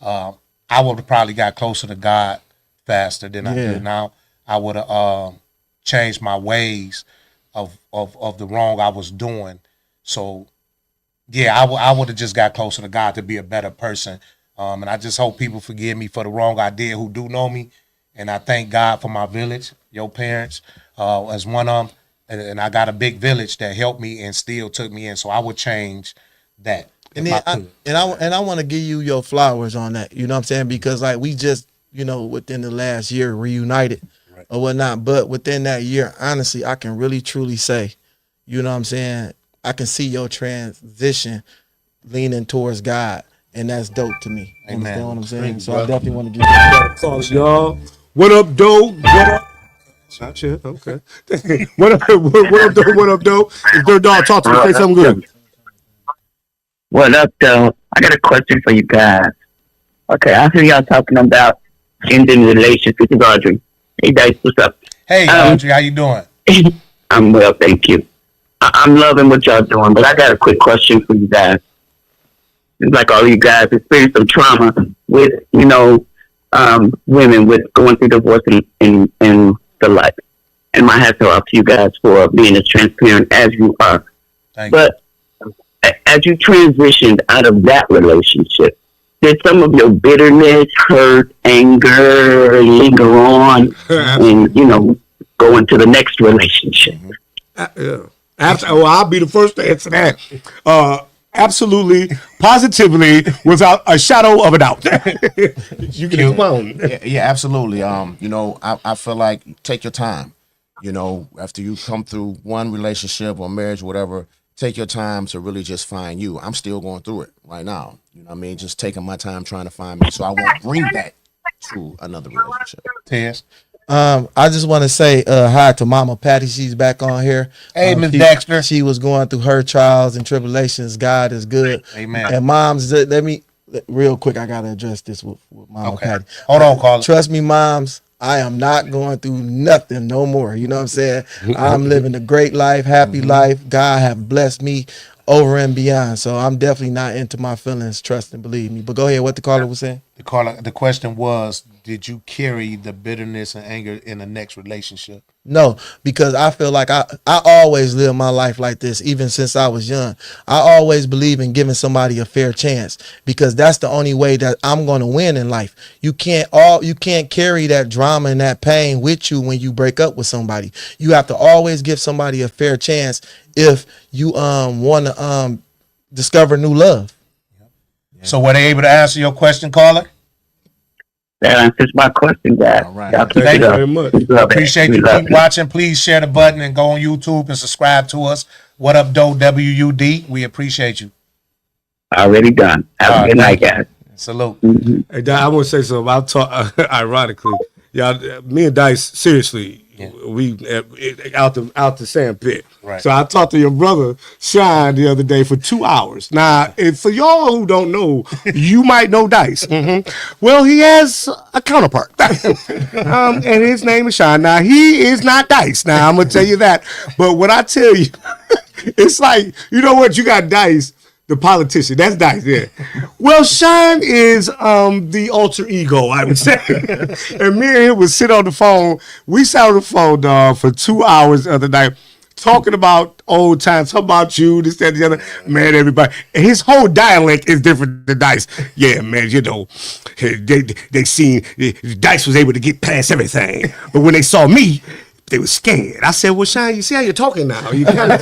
I would have probably got closer to God faster than I did now. I would have changed my ways of the wrong I was doing. So, yeah, I would have just got closer to God to be a better person. And I just hope people forgive me for the wrong I did who do know me. And I thank God for my village, your parents, as one of them. And I got a big village that helped me and still took me in. So I would change that. And then I want to give you your flowers on that. You know what I'm saying? Because like we just, within the last year reunited or whatnot. But within that year, honestly, I can really truly say, you know what I'm saying? I can see your transition leaning towards God. And that's dope to me. Amen. Understand what I'm saying? So I definitely want to give you that. Y'all. What up, Doe? What up? Not yet. Okay. What up, Doe? What up, Doe? Is Dirt Dog talk to me? Say something good. What up, Doe? I got a question for you guys. Okay, I hear y'all talking about ending relations. This is Audrey. Hey, Dice, what's up? Hey, Audrey, how you doing? I'm well, thank you. I'm loving what y'all doing, but I got a quick question for you guys. It's like all you guys experience some trauma with, women with going through divorce and the like. And my hats are off to you guys for being as transparent as you are. But as you transitioned out of that relationship, did some of your bitterness, hurt, anger linger on and, go into the next relationship? Yeah. I'll be the first to answer that. Absolutely, positively, without a shadow of a doubt. You can expound. Yeah, absolutely. I feel like take your time. After you come through one relationship or marriage, whatever, take your time to really just find you. I'm still going through it right now. You know what I mean? Just taking my time trying to find me so I won't bring that to another relationship. Tez. I just want to say hi to Mama Patty. She's back on here. Hey, Miss Dexter. She was going through her trials and tribulations. God is good. Amen. And moms, let me real quick. I gotta address this with Mama Patty. Hold on, Carl. Trust me, moms. I am not going through nothing no more. You know what I'm saying? I'm living a great life, happy life. God have blessed me over and beyond. So I'm definitely not into my feelings. Trust and believe me. But go ahead. What the caller was saying? The question was, did you carry the bitterness and anger in the next relationship? No, because I feel like I always live my life like this, even since I was young. I always believe in giving somebody a fair chance because that's the only way that I'm going to win in life. You can't carry that drama and that pain with you when you break up with somebody. You have to always give somebody a fair chance if you want to discover new love. So were they able to answer your question, caller? That answers my question, guys. All right. Y'all keep Thank it you up. very much. Keep it up. Appreciate We you. love Keep watching. Please share the button and go on YouTube and subscribe to us. What up, Doe? W.U.D. We appreciate you. Already done. Have a good night, thank you. guys. Salute. Hey, Di, I want to say something. I'll talk. Ironically, y'all, me and Dice, seriously, we out the sand pit. Right. So I talked to your brother Sean the other day for 2 hours. Now, if for y'all who don't know, you might know Dice. Well, he has a counterpart, and his name is Sean. Now, he is not Dice. Now, I'm gonna tell you that. But when I tell you, it's like, you know what? You got Dice, the politician. That's Dice, yeah. Well, Sean is the alter ego, I would say. And me and him would sit on the phone. We sat on the phone, dog, for 2 hours the other night, talking about old times, talking about you, this, that, the other. Man, everybody. And his whole dialect is different than Dice. Yeah, man, you know, they seen Dice was able to get past everything. But when they saw me, they were scared. I said, well, Sean, you see how you're talking now. You kinda,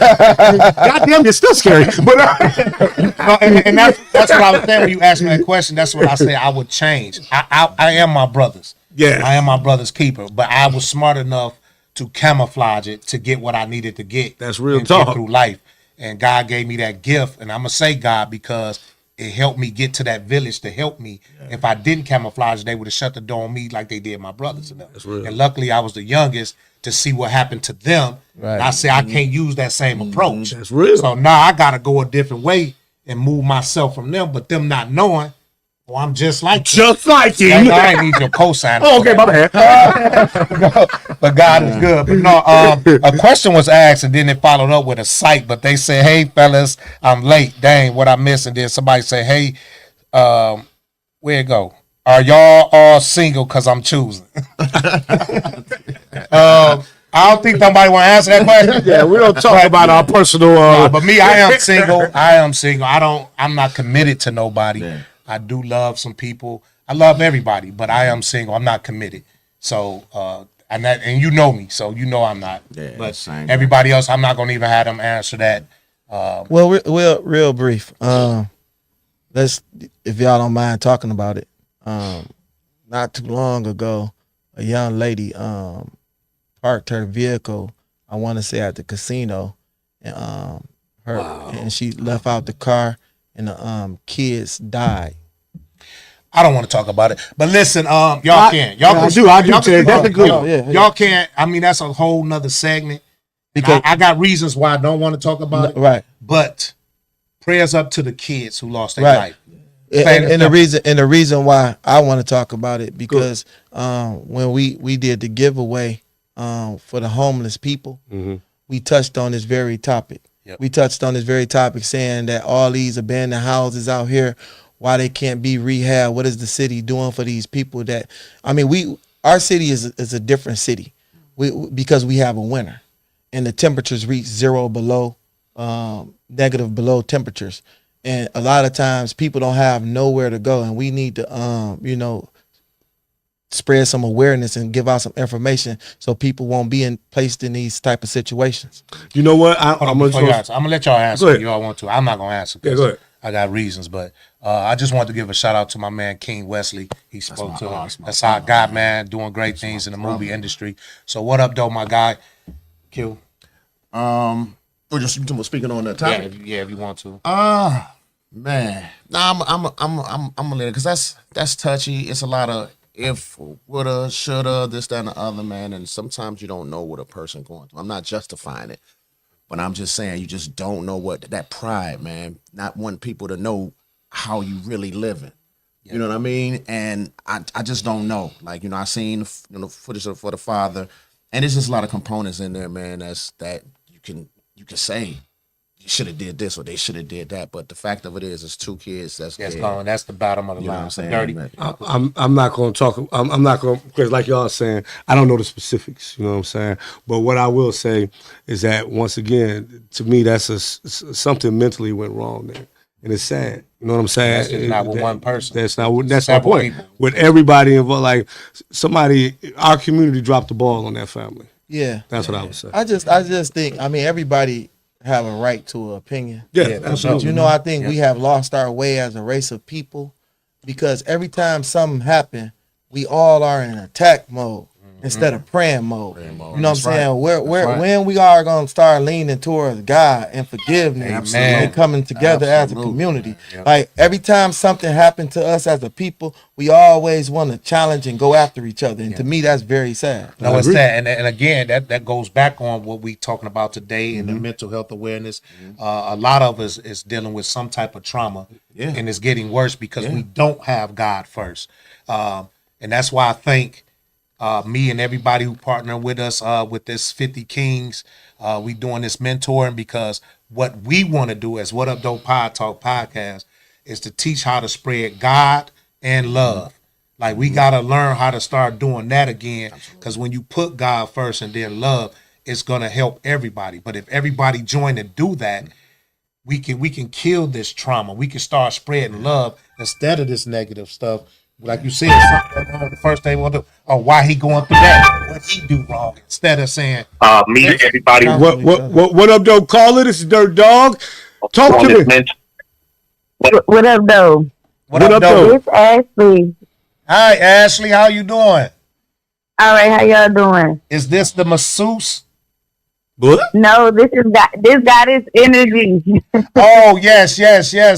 goddamn, you're still scary. But No, and that's what I was saying when you asked me that question. That's what I said I would change. I am my brother's. Yeah. I am my brother's keeper. But I was smart enough to camouflage it to get what I needed to get. That's real and talk. Get through life. And God gave me that gift. And I'm going to say God because it helped me get to that village to help me. Yeah. If I didn't camouflage, they would have shut the door on me like they did my brothers. And them. That's real. And luckily, I was the youngest to see what happened to them. Right. And I say I can't use that same approach. That's real. So now I got to go a different way and move myself from them. But them not knowing, well, I'm just like them. just like him. I ain't need your cosign. Oh, okay, my bad. But God is good. But no, a question was asked and then it followed up with a site. But they said, hey, fellas, I'm late. Dang, what I missed. And then somebody said, hey, where it go? Are y'all all single because I'm choosing? I don't think somebody want to answer that question. Yeah, we don't talk about our personal. But me, I am single. I am single. I'm not committed to nobody. Yeah. I do love some people. I love everybody, but I am single. I'm not committed. So, and you know me, so you know I'm not. Yeah, but everybody else, I'm not gonna even have them answer that. Well, real brief. Let's, if y'all don't mind talking about it. Not too long ago, a young lady parked her vehicle, I want to say at the casino, and and she left out the car, and the kids died. I don't want to talk about it, but listen, y'all can. I do. That's good. Y'all can't. I mean, that's a whole nother segment. Because I got reasons why I don't want to talk about it. Right. But prayers up to the kids who lost their life. And the reason why I want to talk about it because when we did the giveaway for the homeless people, we touched on this very topic. Yep. We touched on this very topic, saying that all these abandoned houses out here, why they can't be rehabbed? What is the city doing for these people? That our city is a different city, because we have a winter, and the temperatures reach zero below, negative below temperatures. And a lot of times people don't have nowhere to go, and we need to, spread some awareness and give out some information so people won't be placed in these type of situations. You know what? I'm gonna let y'all answer if y'all want to. I'm not gonna answer. Yeah, go ahead. I got reasons, but I just want to give a shout out to my man King Wesley. He spoke to us. That's our guy, man, doing great things in the movie industry. So what up, though, my guy? Q. Or just speaking on that topic. Yeah, if you want to. Man, nah, I'm a little, because that's touchy. It's a lot of if, woulda, shoulda, this, that, and the other, man. And sometimes you don't know what a person going through. I'm not justifying it, but I'm just saying you just don't know what that pride, man. Not wanting people to know how you really living. You know what I mean? And I just don't know. Like, I seen footage for the father, and there's just a lot of components in there, man. That you can say you should have did this or they should have did that. But the fact of it is, it's 2 kids. That's that's the bottom of the line. What I'm Dirty. I'm not going to talk. I'm not going because, like y'all saying, I don't know the specifics. You know what I'm saying? But what I will say is that once again, to me, that's something mentally went wrong there, and it's sad. You know what I'm saying? That's just not with one person. That's my point. People. With everybody involved, like our community dropped the ball on that family. Yeah, that's what I would say. I just think. I mean, everybody have a right to an opinion. Yeah, absolutely. But I think we have lost our way as a race of people because every time something happens, we all are in attack mode instead of praying mode. You know what I'm saying? When we are going to start leaning towards God and forgiveness and coming together as a community. Like every time something happened to us as a people, we always want to challenge and go after each other. And to me, that's very sad. No, it's sad. And again, that goes back on what we talking about today in the mental health awareness. A lot of us is dealing with some type of trauma, and it's getting worse because we don't have God first. And that's why I think me and everybody who partner with us with this 50 Kings, we doing this mentoring because what we want to do as What Up Doe Podtalk podcast is to teach how to spread God and love. Like we got to learn how to start doing that again because when you put God first and then love, it's going to help everybody. But if everybody join and do that, we can kill this trauma. We can start spreading love instead of this negative stuff. Like you said, the first thing we'll do, why he going through that? What he do wrong? Instead of saying, me, everybody. What up, though? Call it. It's Dirt Dog. Talk to me. What up, though? What up, though? It's Ashley. Hi, Ashley. How you doing? All right. How y'all doing? Is this the masseuse? What? No, this got his energy. Oh, yes.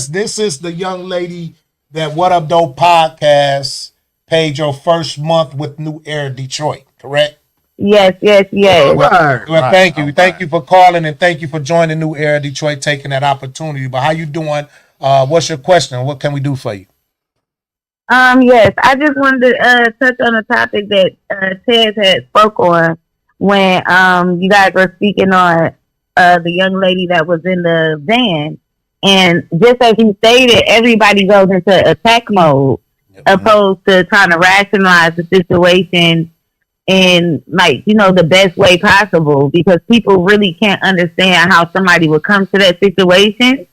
This is the young lady that What Up Doe podcast paid your first month with New Era Detroit, correct? Yes. Well, thank you. Thank you for calling and thank you for joining New Era Detroit, taking that opportunity. But how you doing? What's your question? What can we do for you? Yes, I just wanted to touch on a topic that Ted had spoke on when you guys were speaking on the young lady that was in the van. And just as you stated, everybody goes into attack mode opposed to trying to rationalize the situation in the best way possible because people really can't understand how somebody would come to that situation.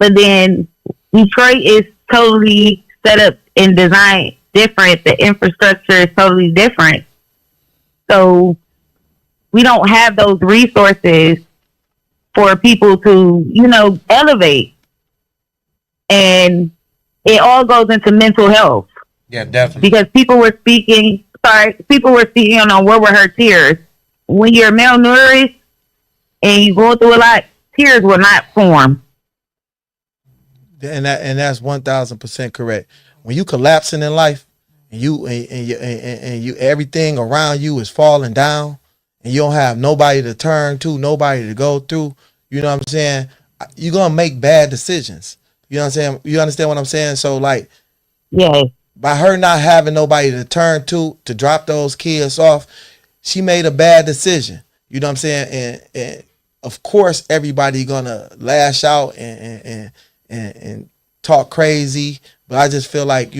But then Detroit is totally set up and designed different. The infrastructure is totally different. So we don't have those resources for people to, elevate. And it all goes into mental health. Yeah, definitely. Because people were speaking on where were her tears. When you're malnourished and you're going through a lot, tears will not form. And that's 1,000% correct. When you collapsing in life and you everything around you is falling down and you don't have nobody to turn to, nobody to go through, you know what I'm saying? You're gonna make bad decisions. You know what I'm saying? You understand what I'm saying? So by her not having nobody to turn to drop those kids off, she made a bad decision. You know what I'm saying? And of course everybody gonna lash out and talk crazy. But I just feel like,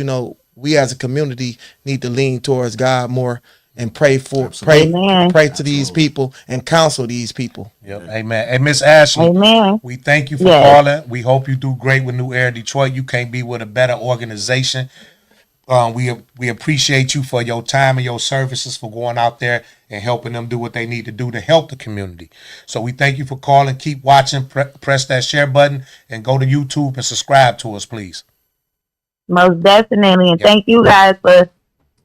we as a community need to lean towards God more and pray to these people and counsel these people. Yep. Amen. Hey, Miss Ashley, we thank you for calling. We hope you do great with New Era Detroit. You can't be with a better organization. We appreciate you for your time and your services for going out there and helping them do what they need to do to help the community. So we thank you for calling. Keep watching. Press that share button and go to YouTube and subscribe to us, please. Most definitely. And thank you guys for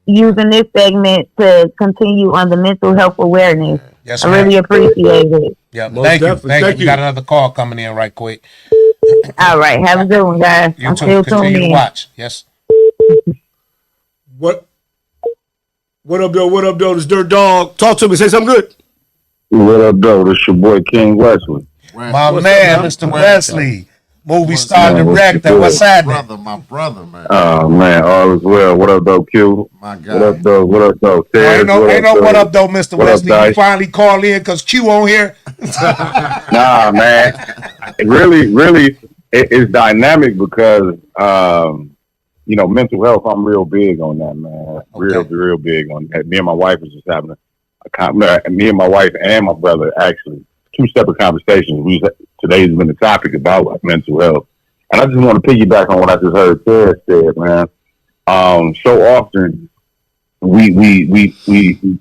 using this segment to continue on the mental health awareness. Yes, I really appreciate it. Yeah, thank you. Thank you. We got another call coming in right quick. All right. Have a good one, guys. You too. Continue to watch. Yes. What up, though? What up, though? This Dirt Dog. Talk to me. Say something good. What up, though? This your boy King Wesley. My man, Mr. Wesley. Movie star director. What's happening? My brother, man. Oh man, all is well. What up, though, Q? My What guy. up, though? What up, though? Ain't no what up though, Mr. What up, Wesley. You Dice? finally call in because Q on here. Nah, man. Really, it's dynamic because mental health. I'm real big on that, man. Real big on that. Me and my wife was just having me and my wife and my brother actually 2 separate conversations. Today's been the topic about mental health, and I just want to piggyback on what I just heard Ted said, man. So often we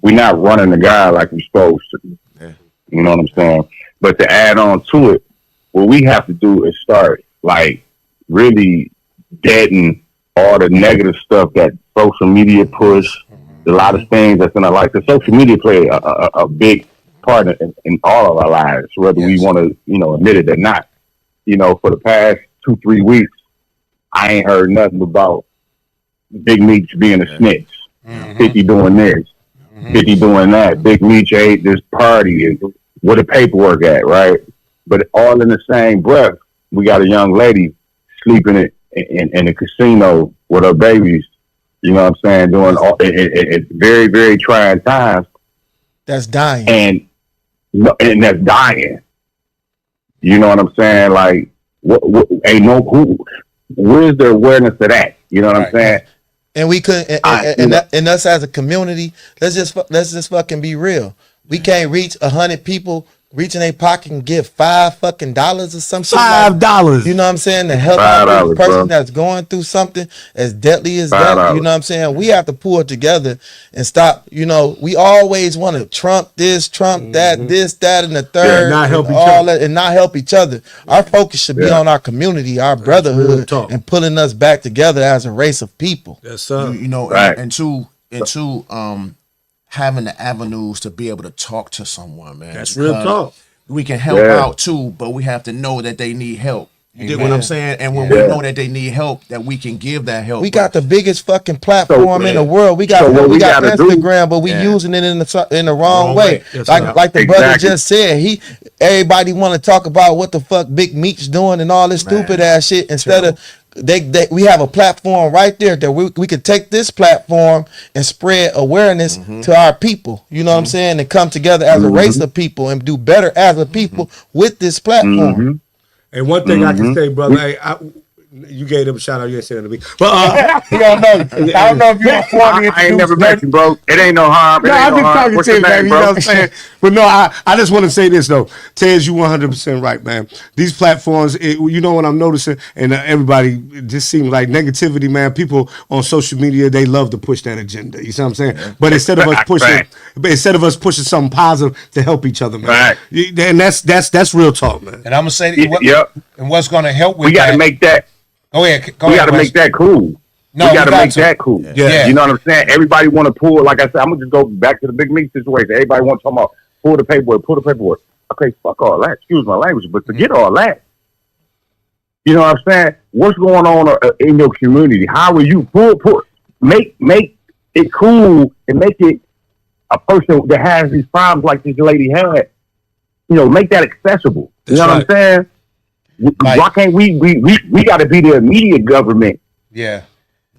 not running the guy like we're supposed to. Yeah. You know what I'm saying? But to add on to it, what we have to do is start like really deadening all the negative stuff that social media push. A lot of things that's in our life. The social media play a big part in all of our lives, whether we want to, admit it or not. For the past 2-3 weeks, I ain't heard nothing about Big Meech being a snitch. 50 doing this, 50 doing that. Big Meech ate this party. And where the paperwork at, right? But all in the same breath, we got a young lady sleeping in a casino with her babies. You know what I'm saying? Doing it's very, very trying times. That's dying. And that's dying. You know what I'm saying? Like, where's the awareness of that? You know what I'm saying? And we couldn't, and us as a community, let's just fucking be real. We can't reach 100 people reaching a pocket and give $5 or some shit. $5. You know what I'm saying? To help out a person that's going through something as deadly as that. You know what I'm saying? We have to pull it together and stop. We always want to trump this, trump that, this, that, and the third, and not help each other. Our focus should be on our community, our brotherhood, and pulling us back together as a race of people. Yes, sir. And two, having the avenues to be able to talk to someone, man. That's real talk. We can help out too, but we have to know that they need help. You dig what I'm saying? And when we know that they need help, that we can give that help. We got the biggest fucking platform in the world. We got Instagram, but we using it in the wrong way. Like the brother just said, everybody want to talk about what the fuck Big Meech doing and all this stupid ass shit instead of we have a platform right there that we could take this platform and spread awareness to our people. You know what I'm saying? And come together as a race of people and do better as a people with this platform. And one thing I can say, brother, hey, you gave them a shout out. You ain't saying to me, but I don't know if you're for me. I ain't never met you, bro. It ain't no harm. No, I'm just talking to you, baby. You know what I'm saying? But no, I just want to say this though. Tez, you 100% right, man. These platforms, you know what I'm noticing, and everybody just seems like negativity, man. People on social media, they love to push that agenda. You see what I'm saying? But instead of us pushing something positive to help each other, man. And that's real talk, man. And I'm gonna say and what's gonna help with we got to make that. Go ahead. We got to make that cool. No, we got to make that cool. Yeah. You know what I'm saying? Everybody want to pull, like I said, I'm going to just go back to the Big Meech situation. Everybody want to talk about pull the paperwork. Okay, fuck all that. Excuse my language, but forget all that. You know what I'm saying? What's going on in your community? How are you make it cool and make it a person that has these problems like this lady had, make that accessible. You know what I'm saying? Why can't we got to be the immediate government? Yeah.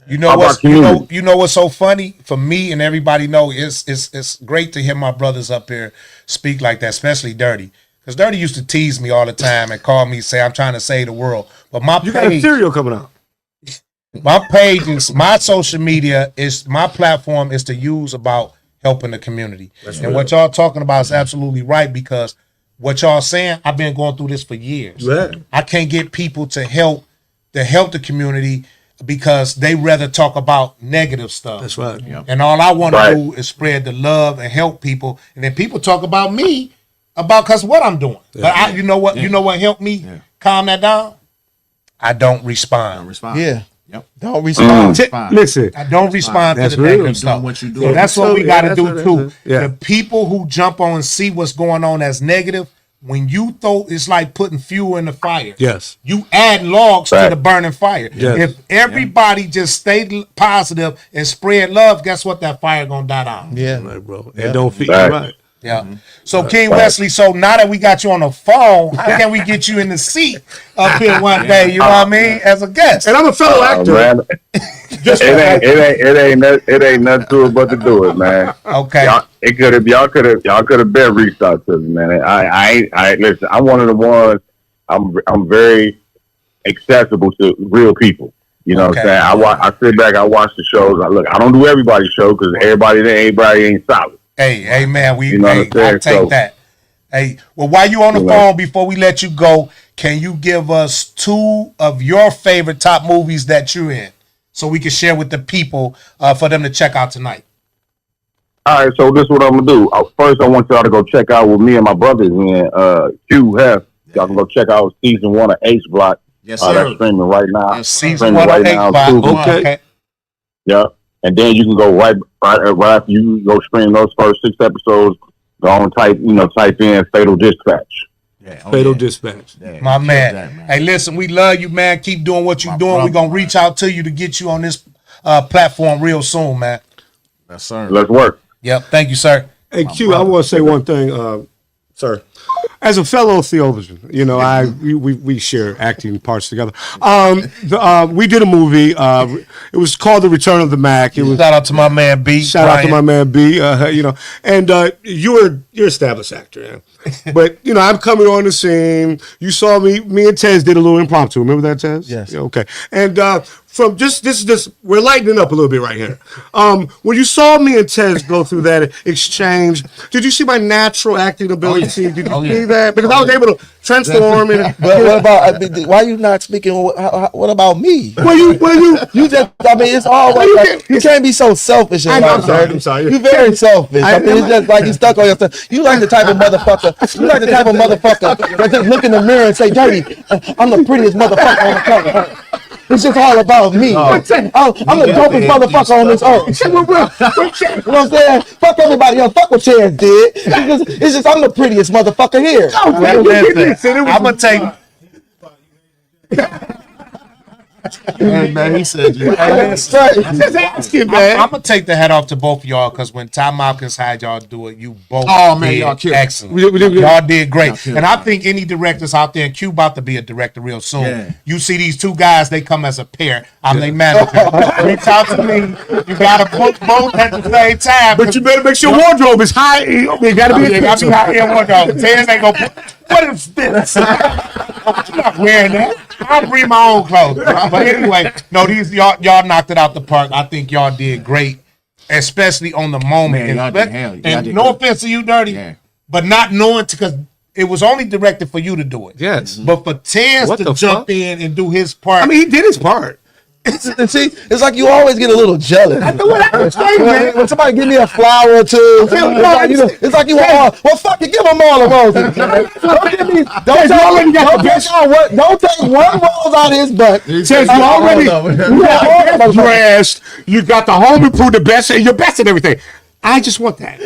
You know what's so funny for me and everybody know it's great to hear my brothers up here speak like that, especially Dirty. Because Dirty used to tease me all the time and call me, say I'm trying to save the world. But you got a cereal coming out. My page is my social media my platform is to use about helping the community. And what y'all talking about is absolutely right, because what y'all saying, I've been going through this for years. Yeah. I can't get people to help the community because they rather talk about negative stuff. That's right. Yeah. And all I want to do is spread the love and help people. And then people talk about me because what I'm doing. Yeah. But you know what helped me calm that down? I don't respond. Yeah. Yep. Don't respond. Listen, I don't respond to the negative stuff. What you do. So that's what we got to do too. The people who jump on and see what's going on as negative, when you it's like putting fuel in the fire. Yes. You add logs to the burning fire. Yes. If everybody just stay positive and spread love, guess what? That fire gonna die down. Yeah, right, bro. And don't feel right. Yeah. So King Wesley, so now that we got you on the phone, how can we get you in the seat up here one day? You know what I mean? As a guest. And I'm a fellow actor. Man. It ain't nothing to it but to do it, man. Okay. Y'all could have been reached out to me, man. I listen. I'm one of the ones. I'm very accessible to real people. You know what I'm saying? I sit back, I watch the shows. I don't do everybody's show because everybody ain't solid. Hey, man, you know I take that. Hey, well, while you on the phone, before we let you go, can you give us 2 of your favorite top movies that you're in, so we can share with the people for them to check out tonight? All right, so this is what I'm gonna do. First, I want y'all to go check out with me and my brothers in Q Hef. Y'all can go check out season 1 of H Block. Yes, sir. That's streaming right now. Yes, season 1 of H Block. Okay. Yeah. And then you can go right after you go stream those first 6 episodes. Go on, type in Fatal Dispatch. Yeah, Fatal Dispatch. Yeah, my man. Hey, listen, we love you, man. Keep doing what you're doing. We're gonna reach out to you to get you on this platform real soon, man. Yes, sir. Let's work. Yep. Thank you, sir. Hey, Q, I want to say one thing, sir. As a fellow theologian, we share acting parts together. We did a movie. It was called The Return of the Mac. Shout out to my man B. Shout out to my man B. And you're an established actor, yeah. But I'm coming on the scene. You saw me and Tez did a little impromptu. Remember that, Tez? Yes. Yeah, okay. And from this, we're lightening up a little bit right here. When you saw me and Tez go through that exchange, did you see my natural acting ability? Did you see that? Because I was able to transform. But what about? Why are you not speaking? What about me? Well, you just. I mean, it's always you can't be so selfish. I'm sorry. You're very selfish. I mean, it's just like you stuck on yourself. You like the type of motherfucker. You like the type of motherfucker that just look in the mirror and say, "Dirty, I'm the prettiest motherfucker on the planet." It's just all about me. I'm the dopest motherfucker on this earth. You know what I'm saying? Fuck everybody else. Fuck what Chance did. It's just I'm the prettiest motherfucker here. I'm gonna take. Hey, man, he said you. I'm gonna take the head off to both of y'all because when Ty Malkins had y'all do it, you both did y'all killed. Excellent. Y'all did great. And I think any directors out there, and Q about to be a director real soon. Yeah. You see these 2 guys, they come as a pair. I'm their manager. Reach out to me. You gotta book both at the same time. But you better make sure wardrobe is high. You gotta be high end wardrobe. Tez ain't gonna. What is this? I'm not wearing that. I'll bring my own clothes. But anyway, no, these y'all knocked it out the park. I think y'all did great, especially on the moment. Man, y'all did hell. And no offense to you, Dirty, but not knowing because it was only directed for you to do it. Yes. But for Tez to jump in and do his part. I mean, he did his part. See, it's like you always get a little jealous. When somebody give me a flower or two, it's like you want. Well, fuck it, give them all a rose. Don't take one rose out of his butt. Says you already dressed. You got the home improvement, the best, and your best and everything. I just want that.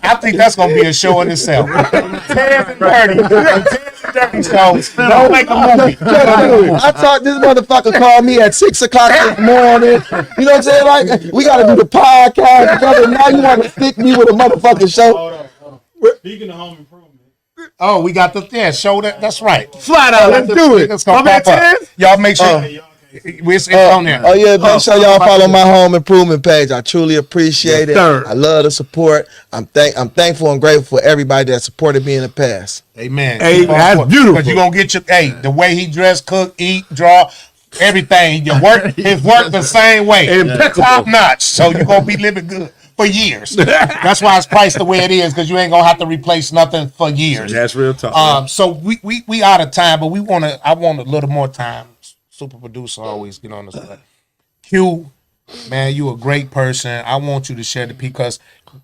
I think that's gonna be a show in itself. 10 and 30. So don't make a movie. I thought this motherfucker called me at 6 o'clock this morning. You know what I'm saying? Like, we gotta do the podcast together. Now you want to stick me with a motherfucking show. Speaking of home improvement. Oh, we got the show that. That's right. Flat out, let's do it. Y'all make sure. It's on there. Oh yeah, make sure y'all follow my home improvement page. I truly appreciate it. I love the support. I'm thankful and grateful for everybody that supported me in the past. Amen. Hey, that's beautiful. Because you're gonna get your the way he dress, cook, eat, draw, everything. Your work, his work the same way. Top notch. So you're gonna be living good for years. That's why it's priced the way it is, because you ain't gonna have to replace nothing for years. That's real tough. So we out of time, but I want a little more time. Super producer always get on this way. Q, man, you a great person. I want you to share because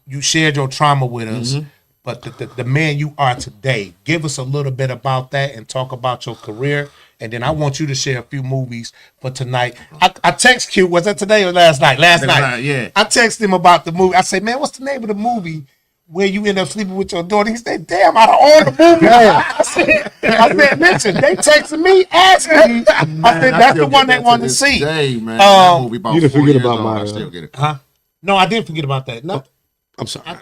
you shared your trauma with us, but the man you are today, give us a little bit about that and talk about your career. And then I want you to share a few movies for tonight. I text Q, was that today or last night? Last night. Yeah. I texted him about the movie. I said, man, what's the name of the movie where you end up sleeping with your daughter? He said, damn, I own the movie. I said, listen, they texted me, asking me. I said, that's the one they want to see. Day, man. You didn't forget about mine. I still get it. Huh? No, I didn't forget about that. No. I'm sorry.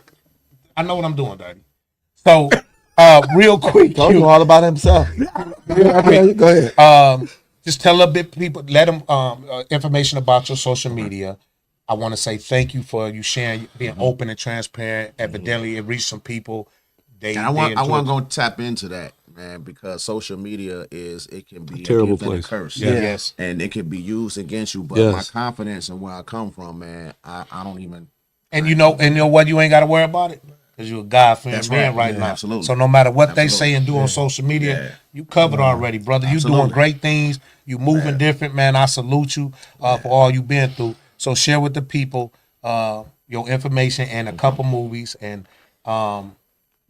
I know what I'm doing, Daddy. So, real quick, Told you all about himself. Go ahead. Just tell a bit people, let them information about your social media. I want to say thank you for you sharing, being open and transparent. Evidently, it reached some people. And I want to go tap into that, man, because social media it can be terrible a gift and a place. curse. Yeah. Yes. And it can be used against you. But Yes. my confidence and where I come from, man, I don't even. And you know what? You ain't got to worry about it because you're a God-fearing That's man right. right Yeah, now. absolutely. So no matter what they Absolutely. say and do on social media, Yeah. you covered already, brother. You doing Absolutely. great things. You moving different, man. I salute you for all you've been through. So share with the people your information and a couple movies and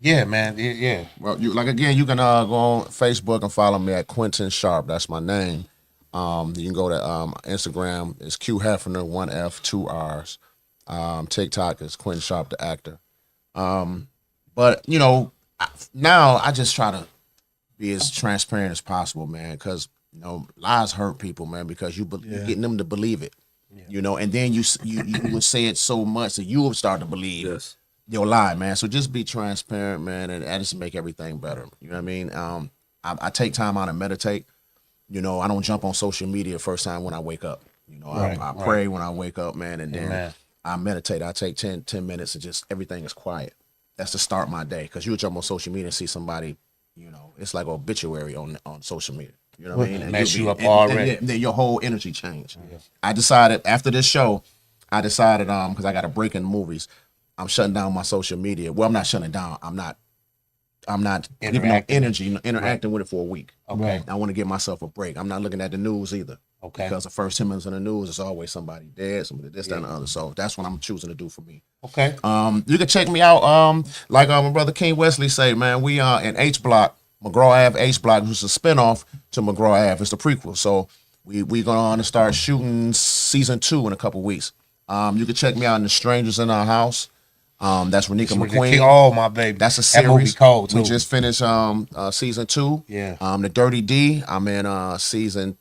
yeah, man. Yeah. Well, you can go on Facebook and follow me at Quentin Sharp. That's my name. You can go to Instagram. It's Q Hefner, 1F, 2 R's. TikTok is Quentin Sharp, the actor. But now I just try to be as transparent as possible, man, because lies hurt people, man, because you're getting them to believe it, and then you would say it so much that you will start to believe your lie, man. So just be transparent, man, and just make everything better. You know what I mean? I take time out and meditate. I don't jump on social media first time when I wake up. I pray when I wake up, man, and then I meditate. I take 10 minutes and just everything is quiet. That's to start my day, because you would jump on social media and see somebody, it's like an obituary on social media. You know what I mean? And mess you up and already. then your whole energy changed. I decided after this show, because I got a break in movies, I'm shutting down my social media. Well, I'm not shutting it down. I'm not giving no energy, interacting with it for a week. Okay. I want to give myself a break. I'm not looking at the news either. Okay. Because the first 10 minutes in the news is always somebody dead, somebody this, that, and the other. So that's what I'm choosing to do for me. Okay. You can check me out. Like my brother King Wesley say, man, we are in H Block, McGraw Ave H Block, which is a spinoff to McGraw Ave. It's the prequel. So we're going to start shooting season 2 in a couple weeks. You can check me out in The Strangers in Our House. That's Renika McQueen. Oh, my baby. That's a That movie series. cold, too. We just finished season 2. Yeah. The Dirty D, I'm in season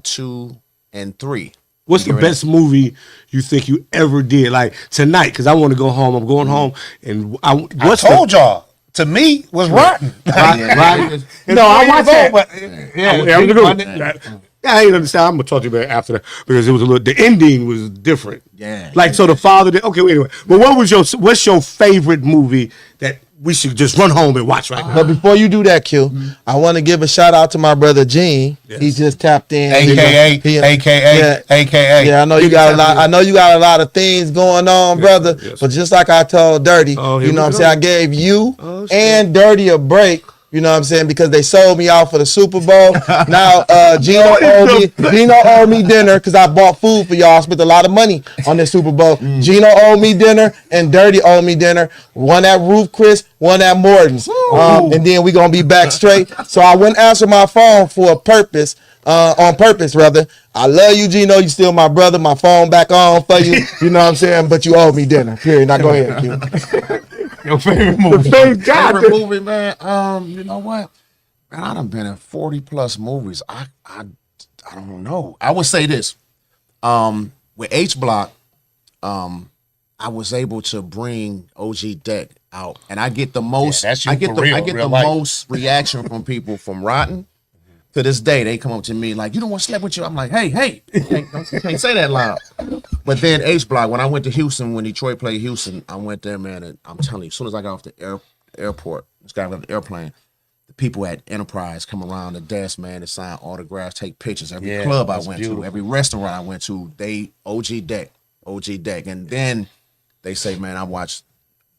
2 and 3. What's the best movie you think you ever did? Like tonight, because I want to go home. I'm going home, and I told y'all. To me, was rotten. Right? No, I watched that. I ain't understand. I'm gonna talk to you about it after that because it was the ending was different. Yeah. Like so, the father did. Okay, anyway. But what's your favorite movie that we should just run home and watch right now? But before you do that, Q, I want to give a shout out to my brother Gene. He just tapped in. AKA. Yeah, I know you got a lot. I know you got a lot of things going on, brother. yes. But just like I told Dirty, Oh, you here know we what I'm go. saying? I gave you shit. and Dirty a break. You know what I'm saying? Because they sold me out for the Super Bowl. Now Gino owed me dinner because I bought food for y'all. I spent a lot of money on this Super Bowl. Gino owed me dinner and Dirty owed me dinner. One at Roof Chris, one at Morton's. And then we gonna be back straight. So I wouldn't answer my phone for a purpose. On purpose, rather. I love you, Gino. You still my brother. My phone back on for you. You know what I'm saying? But you owe me dinner. Period. Now go ahead, Q. Your favorite movie. Favorite movie, man. You know what? Man, I done been in 40 plus movies. I don't know. I would say this. With H Block, I was able to bring OG Deck out, and I get the most. that's you I get for real, I get real the life. most reaction from people from Rotten. To this day, they come up to me like, "You don't want to sleep with you." I'm like, "Hey, you can't say that loud." But then H Block, when I went to Houston, when Detroit played Houston, I went there, man, and I'm telling you, as soon as I got off the airport, this guy got off the airplane, the people at Enterprise come around the desk, man, to sign autographs, take pictures. Every club I went to, every restaurant I went to, they OG Deck, and then they say, "Man, I watched."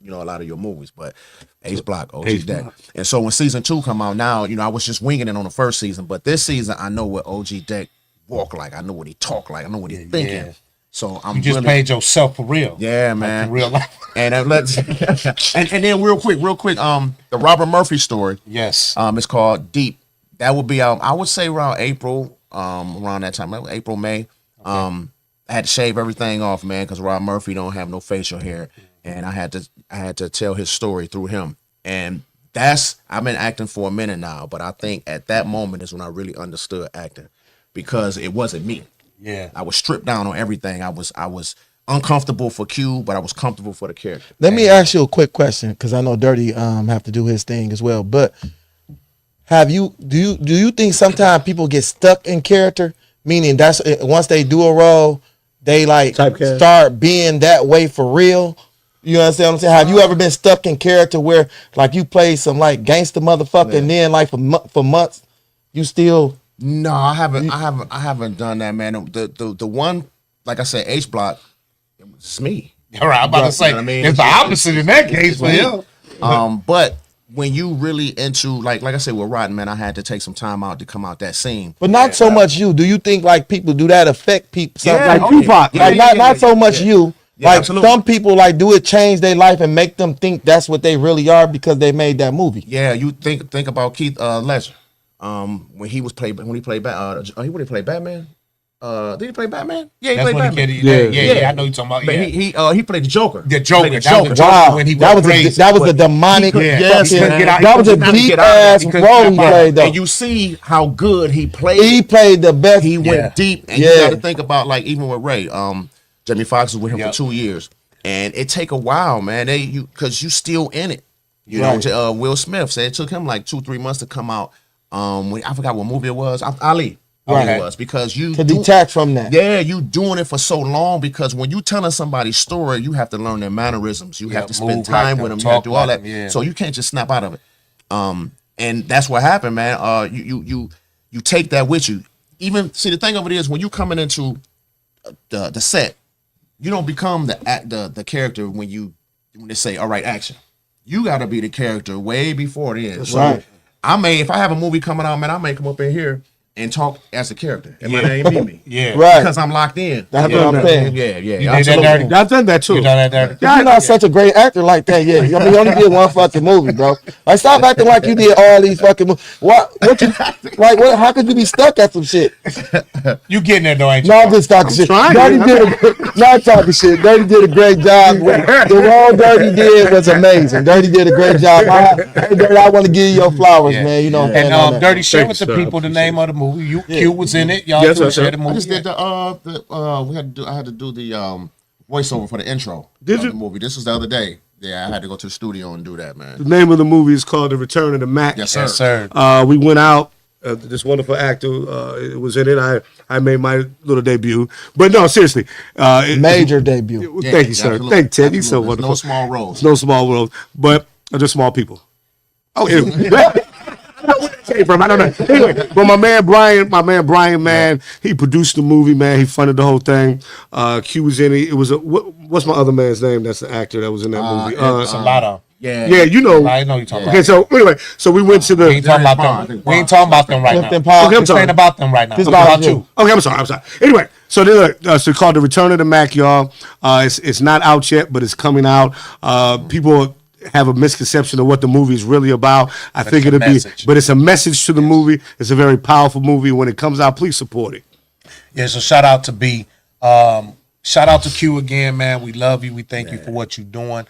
A lot of your movies, but H Block, OG Deck. And so when season 2 come out now, I was just winging it on the first season, but this season I know what OG Deck walk like. I know what he talk like. I know what he thinking. Yeah. So I'm You just really, paid yourself for real. yeah, Like man. in real life. And let's and then real quick, the Robert Murphy story. Yes. It's called Deep. That would be I would say around April, around that time, like April, May. I had to shave everything off, man, because Rob Murphy don't have no facial hair. And I had to tell his story through him. And I've been acting for a minute now, but I think at that moment is when I really understood acting because it wasn't me. Yeah. I was stripped down on everything. I was uncomfortable for Q, but I was comfortable for the character. Let me ask you a quick question because I know Dirty have to do his thing as well. But do you think sometimes people get stuck in character? Meaning that's once they do a role, they like Typecast. start being that way for real. You understand what I'm saying? Have you ever been stuck in character where like you played some like gangster motherfucker and then like for months you still? No, I haven't done that, man. The one, like I said, H Block, it's me. All right, I'm about to say, You know what I mean? it's the opposite in that case for him. But when you really into like I said with Rotten, man, I had to take some time out to come out that scene. But not so much you. Do you think like people do that affect people? Yeah, Like oh, Tupac, yeah. like not so much you. Yeah, like absolutely. some people like do it change their life and make them think that's what they really are because they made that movie. Yeah, you think about Keith Ledger, when he played Batman. He would have played Batman. Did he play Batman? Yeah, he That's played when Batman. he yeah, I know you're talking about. But Yeah, he played the Joker. the Joker. Played the That was the Joker Wow, when he that went was crazy. that was a demonic. Yeah. Yes, He couldn't get out- that was a he couldn't deep get out of it. ass He role couldn't he get out of played it. though. And you see how good he played. He played the best. He went Yeah. deep, and Yeah. you got to think about like even with Ray, Jamie Foxx was with him Yep. for 2 years, and it take a while, man. Because you still in it. You Right. know, Will Smith said it took him like 2-3 months to come out. When I forgot what movie it was. Ali. Right. It was because you to detach from that. Yeah, you doing it for so long because when you telling somebody's story, you have to learn their mannerisms. You Yeah, have to spend move time like with them, them. You have to do talk all like that. them, yeah. So you can't just snap out of it. And that's what happened, man. You take that with you. Even see the thing of it is when you coming into the set, you don't become the character when they say all right action. You got to be the character way before it is. So right. if I have a movie coming out, man, I may come up in here and talk as a character. And my name be me. Yeah, Right. Because I'm locked in. That's Yeah, what I'm saying. Yeah. You did that absolutely. dirty. I've done that too. You done that dirty. You're not such a great actor like that, yeah. I mean, you only did one fucking movie, bro. Like, stop acting like you did all these fucking movies. What you like? What? How could you be stuck at some shit? You getting there though, ain't you? No, I'm just talking shit. trying. Dirty not talking shit. Dirty did a great job. The role Dirty did was amazing. Dirty did a great job. Dirty, I want to give you your flowers, Yeah. man. You know, And Dirty, share with the Thanks, sir. people the name of the movie. Q was in it. Y'all Yes, two sir. share the I movie. just did I had to do the voiceover for the intro Did of you? the movie. This was the other day. Yeah, I had to go to the studio and do that, man. The name of the movie is called The Return of the Mac. Yes, sir. Yes, sir. We went out. This wonderful actor was in it. I made my little debut. But no, seriously. major debut. Yeah, Thank you, sir. absolutely. Thank you, Ted. He's so Absolutely. wonderful. No small roles. It's no small roles, but they're small people. Oh, anyway. I don't know where that came from. I don't know. Anyway, but my man Brian, man, he produced the movie, man. He funded the whole thing. Q was in it. It was what's my other man's name? That's the actor that was in that movie. It's a lot of. Yeah. Yeah, you know. I know you're talking Okay, about. so anyway, so we went to the. We ain't talking about Bond. them. We ain't talking about them right now. Clifton Paul. Okay, I'm This sorry. ain't about them right now. This It's about about you. you. Okay, I'm sorry. Anyway, so so it's called The Return of the Mac, y'all. It's not out yet, but it's coming out. People have a misconception of what the movie is really about. I think it's a it'll be, message. but it's a message to the movie. It's a very powerful movie. When it comes out, please support it. Yeah, so shout out to B. Shout out to Q again, man. We love you. We thank you for what you're doing.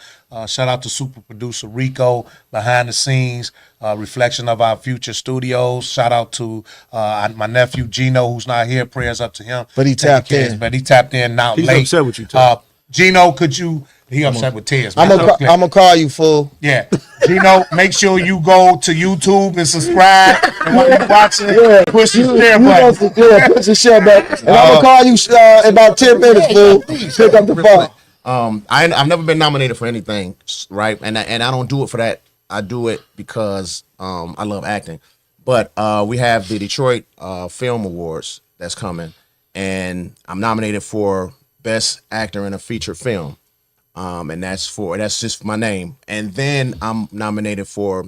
Shout out to super producer Rico behind the scenes, reflection of our future studios. Shout out to my nephew Gino, who's not here. Prayers up to him. But he Taking tapped care of in. But he tapped in now He's late. upset with you, Ted. Gino, could you? He upset with Tez. I'm gonna call you, fool. Yeah, Gino, make sure you go to YouTube and subscribe. And while you're watching, push the share button. Push the share button. And I'm gonna call you in about 10 minutes, fool. Pick up the phone. I've never been nominated for anything, right? And I don't do it for that. I do it because I love acting. But we have the Detroit Film Awards that's coming, and I'm nominated for Best Actor in a Feature Film. And that's just my name. And then I'm nominated for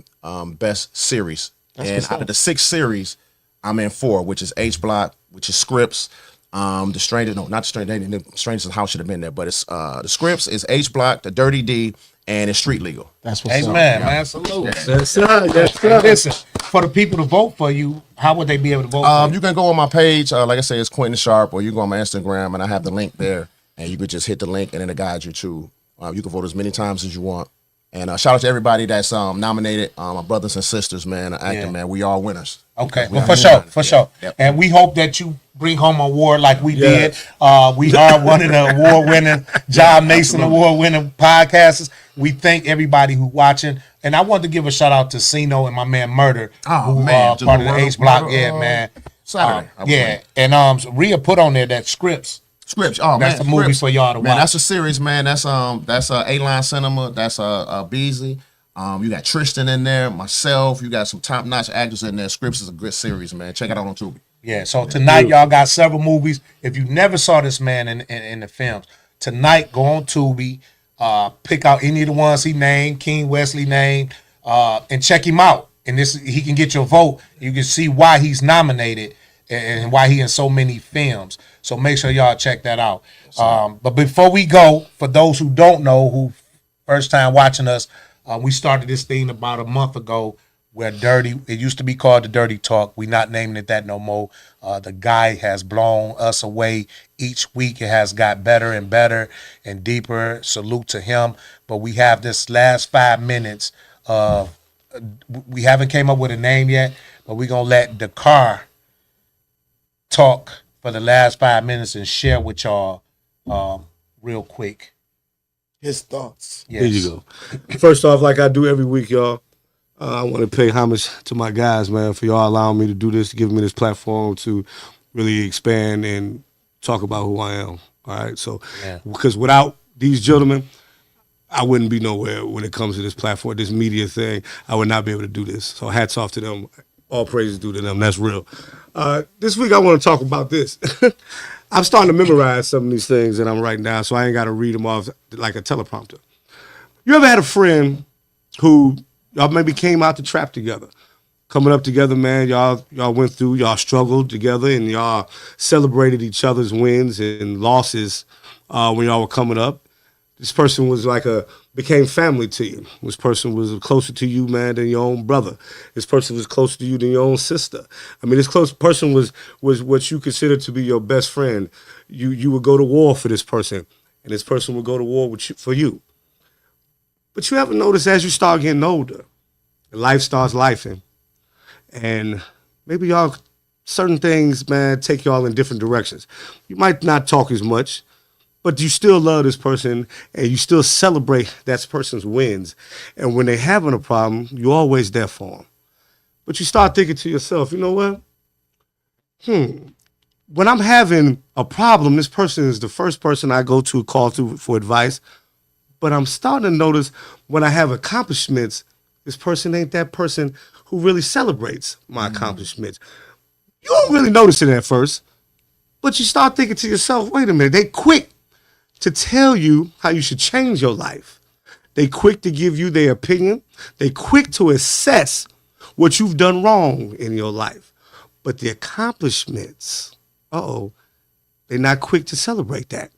Best Series. And out of the 6 series, I'm in 4, which is H Block, which is Scripts. The Strangers House should have been there, but it's the Scripts is H Block, the Dirty D, and it's Street Legal. That's what's Hey up. man, salute. Yes, sir. Yes, sir. Listen, for the people to vote for you, how would they be able to vote for you? You can go on my page, like I say, it's Quentin Sharp, or you go on my Instagram, and I have the link there, and you could just hit the link, and then it guides you to. You can vote as many times as you want, And shout out to everybody that's nominated, my brothers and sisters, man, acting, man. We all winners. Okay, We well, are for sure. Yep. And we hope that you bring home an award like we did. We are one of the award-winning, John Mason award-winning podcasters. We thank everybody who watching. And I want to give a shout-out to Sino and my man Murder, Oh, who man. part of the Ace Block. Murder, Yeah, man. Saturday. Yeah, and Rhea put on there that Scripts. Scripts. Oh, That's man. the movie Scripts. for y'all to Man, watch. that's a series, man. That's A-Line Cinema. That's Beasley. You got Tristan in there, myself. You got some top-notch actors in there. Scripts is a good series, man. Check it out on Tubi. Yeah, so tonight y'all got several movies. If you never saw this man in the films, tonight go on Tubi, pick out any of the ones he named, King Wesley named, and check him out. And he can get your vote. You can see why he's nominated and why he in so many films. So make sure y'all check that out. But before we go, for those who don't know, who first time watching us, we started this thing about a month ago where it used to be called the Dirty Talk. We not naming it that no more. The guy has blown us away each week. It has got better and better and deeper. Salute to him. But we have this last 5 minutes of, we haven't came up with a name yet, but we're going to let Dakar talk for the last 5 minutes and share with y'all real quick. His thoughts. Yes. Here you go. First off, like I do every week, y'all, I want to pay homage to my guys, man, for y'all allowing me to do this, giving me this platform to really expand and talk about who I am. All right, so because without these gentlemen, I wouldn't be nowhere when it comes to this platform, this media thing. I would not be able to do this. So hats off to them. All praises due to them. That's real. This week I want to talk about this. I'm starting to memorize some of these things that I'm writing down, so I ain't got to read them off like a teleprompter. You ever had a friend who y'all maybe came out the trap together? Coming up together, man, y'all went through, y'all struggled together, and y'all celebrated each other's wins and losses when y'all were coming up. This person was became family to you. This person was closer to you, man, than your own brother. This person was closer to you than your own sister. I mean, this close person was what you consider to be your best friend. You would go to war for this person, and this person would go to war for you. But you ever notice as you start getting older, life starts lifing, and maybe y'all, certain things, man, take y'all in different directions. You might not talk as much, but you still love this person and you still celebrate that person's wins. And when they're having a problem, you're always there for them. But you start thinking to yourself, you know what? When I'm having a problem, this person is the first person I go to call to for advice. But I'm starting to notice when I have accomplishments, this person ain't that person who really celebrates my accomplishments. You don't really notice it at first, but you start thinking to yourself, wait a minute, they quick to tell you how you should change your life. They quick to give you their opinion. They quick to assess what you've done wrong in your life. But the accomplishments, they're not quick to celebrate that.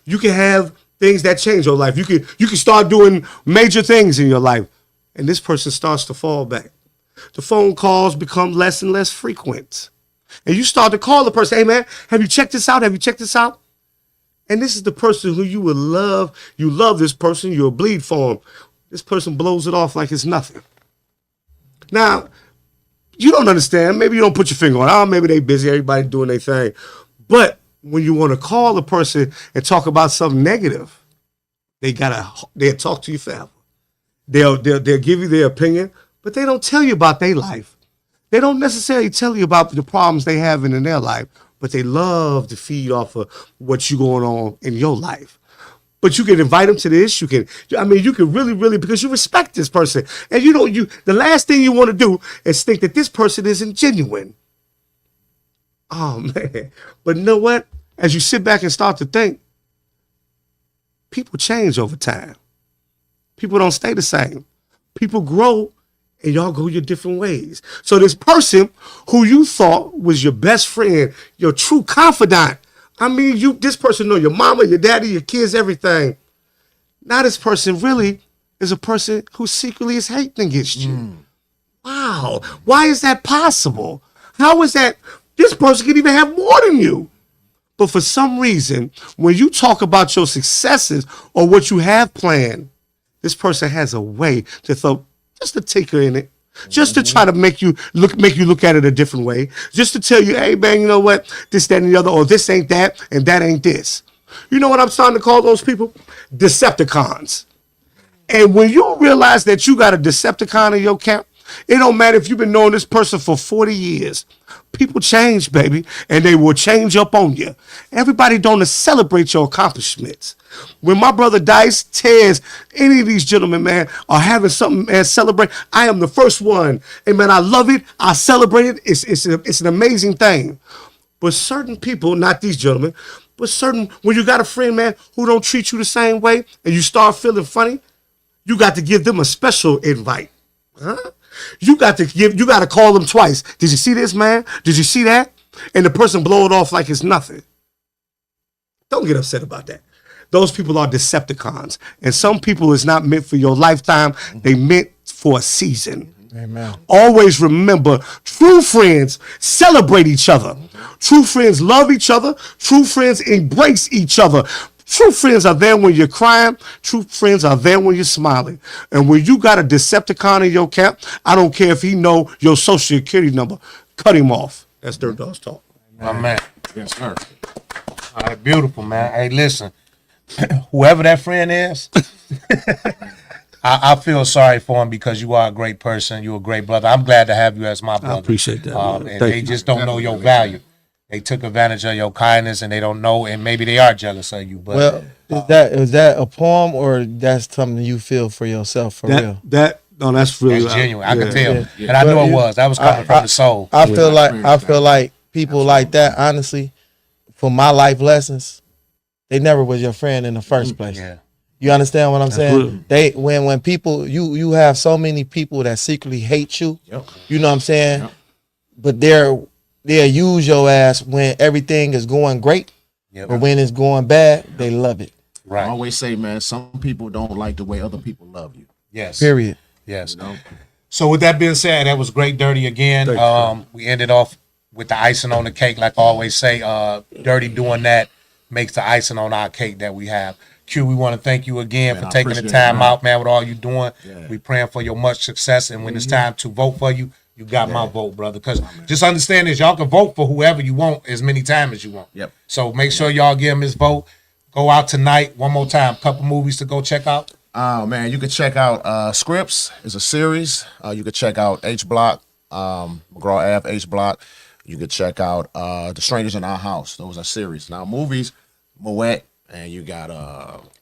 You can have things that change your life. You can start doing major things in your life, and this person starts to fall back. The phone calls become less and less frequent. And you start to call the person, hey man, have you checked this out? Have you checked this out? And this is the person who you would love. You love this person. You'll bleed for him. This person blows it off like it's nothing. Now, you don't understand. Maybe you don't put your finger on, maybe they busy. Everybody doing their thing. But when you want to call a person and talk about something negative, they'll talk to you forever. They'll give you their opinion, but they don't tell you about their life. They don't necessarily tell you about the problems they have in their life, but they love to feed off of what's going on in your life. But you can invite them to this. You can really, because you respect this person. And the last thing you want to do is think that this person isn't genuine. Oh man. But you know what? As you sit back and start to think, people change over time. People don't stay the same. People grow and y'all go your different ways. So this person who you thought was your best friend, your true confidant, this person know your mama, your daddy, your kids, everything. Now this person really is a person who secretly is hating against you. Wow. Why is that possible? How is that? This person can even have more than you. But for some reason, when you talk about your successes or what you have planned, this person has a way to throw just a tinker in it, just to try to make you look at it a different way, just to tell you, hey man, you know what, this, that, and the other, or this ain't that, and that ain't this. You know what I'm starting to call those people? Decepticons. And when you realize that you got a Decepticon in your camp, it don't matter if you've been knowing this person for 40 years. People change, baby, and they will change up on you. Everybody don't celebrate your accomplishments. When my brother Dice, Tez, any of these gentlemen, man, are having something, man, celebrate, I am the first one. And man, I love it. I celebrate it. It's an amazing thing. But certain people, not these gentlemen, but certain, when you got a friend, man, who don't treat you the same way, and you start feeling funny, you got to give them a special invite. Huh? You got to call them twice. Did you see this, man? Did you see that? And the person blow it off like it's nothing. Don't get upset about that. Those people are Decepticons. And some people is not meant for your lifetime. They meant for a season. Amen. Always remember, true friends celebrate each other. True friends love each other. True friends embrace each other. True friends are there when you're crying. True friends are there when you're smiling. And when you got a Decepticon in your camp, I don't care if he know your social security number. Cut him off. That's Dirt Dogs Talk. My man. Yes, sir. All right, beautiful, man. Hey, listen, whoever that friend is, I feel sorry for him because you are a great person. You're a great brother. I'm glad to have you as my brother. I appreciate that. And they just don't know your value. They took advantage of your kindness, and they don't know, and maybe they are jealous of you. But is that a poem, or that's something you feel for yourself for real? That's really it's genuine. I could tell, Yeah. and I knew it was. That was coming from the soul. I feel like people like that, honestly, for my life lessons, they never was your friend in the first place. Yeah. You understand what I'm saying? Absolutely. They when people you have so many people that secretly hate you. Yep. You know what I'm saying? Yep. But they'll use your ass when everything is going great, Yep. but when it's going bad, they love it. I Right. always say, man, some people don't like the way other people love you. Yes. Period. Yes. You know? So with that being said, that was great, Dirty, again. We ended off with the icing on the cake, like I always say. Dirty doing that makes the icing on our cake that we have. Q, we want to thank you again Man, for I taking the appreciate time it, man. out, man, with all you doing. Yeah. We praying for your much success, and when it's time to vote for you, you got my vote, brother. Because just understand this, y'all can vote for whoever you want as many times as you want. Yep. So make sure y'all give him his vote. Go out tonight. One more time. Couple movies to go check out. Man, you can check out Scripts. It's a series. You can check out H Block, McGraw Ave, H Block. You can check out The Strangers in Our House. Those are series. Now movies, Moet, and you got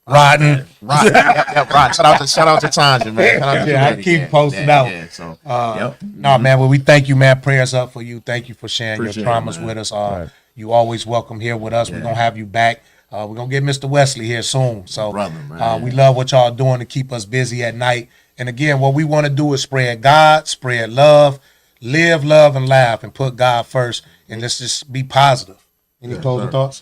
Rotten. Rotten. Yep, Rotten. Shout out to Tanja, man. Shout out to Yeah, I Randy, keep man. posting Yeah, out. Yeah, so, yep. No, man. Well, we thank you, man. Prayers up for you. Thank you for sharing Appreciate your it, traumas man. with us. You always welcome here with us. We're gonna have you back. We're gonna get Mr. Wesley here soon. So Brother, man. we love what y'all doing to keep us busy at night. And again, what we want to do is spread God, spread love, live, love, and laugh, and put God first. And let's just be positive. Any closing thoughts?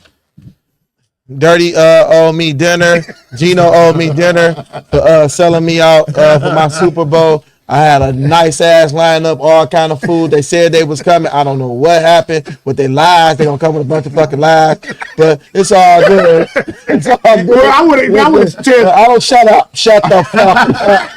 Dirty owed me dinner. Gino owed me dinner for selling me out for my Super Bowl. I had a nice ass lineup, all kind of food. They said they was coming. I don't know what happened with their lies. They gonna come with a bunch of fucking lies, but it's all good. It's all good. Well, I don't shut up. Shut the fuck up.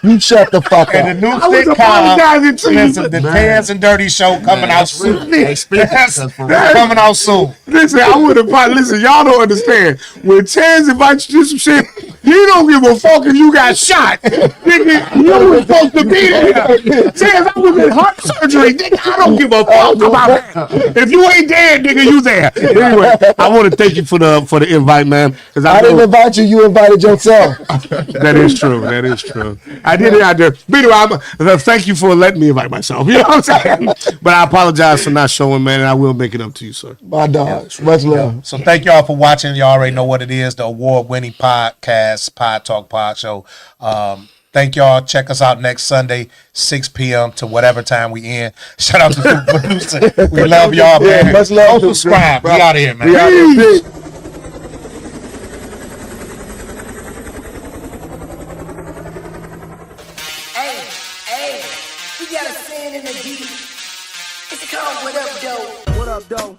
You shut the fuck up. And the new I was apologizing to you. listen, the Tans and Dirty Show coming out soon. Hey, speak Coming out soon. Listen, I would have probably, listen, y'all don't understand. When Taz invites you to some shit, he don't give a fuck if you got shot. Nigga, you were supposed to be there. Taz, I was in heart surgery. Nigga, I don't give a fuck about that. If you ain't dead, nigga, you there. Anyway, I want to thank you for the invite, man. Because I didn't invite you. You invited yourself. That is true. That is true. I did it out there. But anyway, thank you for letting me invite myself. You know what I'm saying? But I apologize for not showing, man, and I will make it up to you, sir. My dog. Much love. So thank y'all for watching. Y'all already know what it is, the award-winning podcast, Pod Talk Pod Show. Thank y'all. Check us out next Sunday, 6 p.m. to whatever time we in. Shout out to the producer. We love y'all, man. Yeah, much love. Go subscribe. We out of here, man. We out here. Hey, we got a sin in the deep. It's called What Up, Doe? What up, Doe?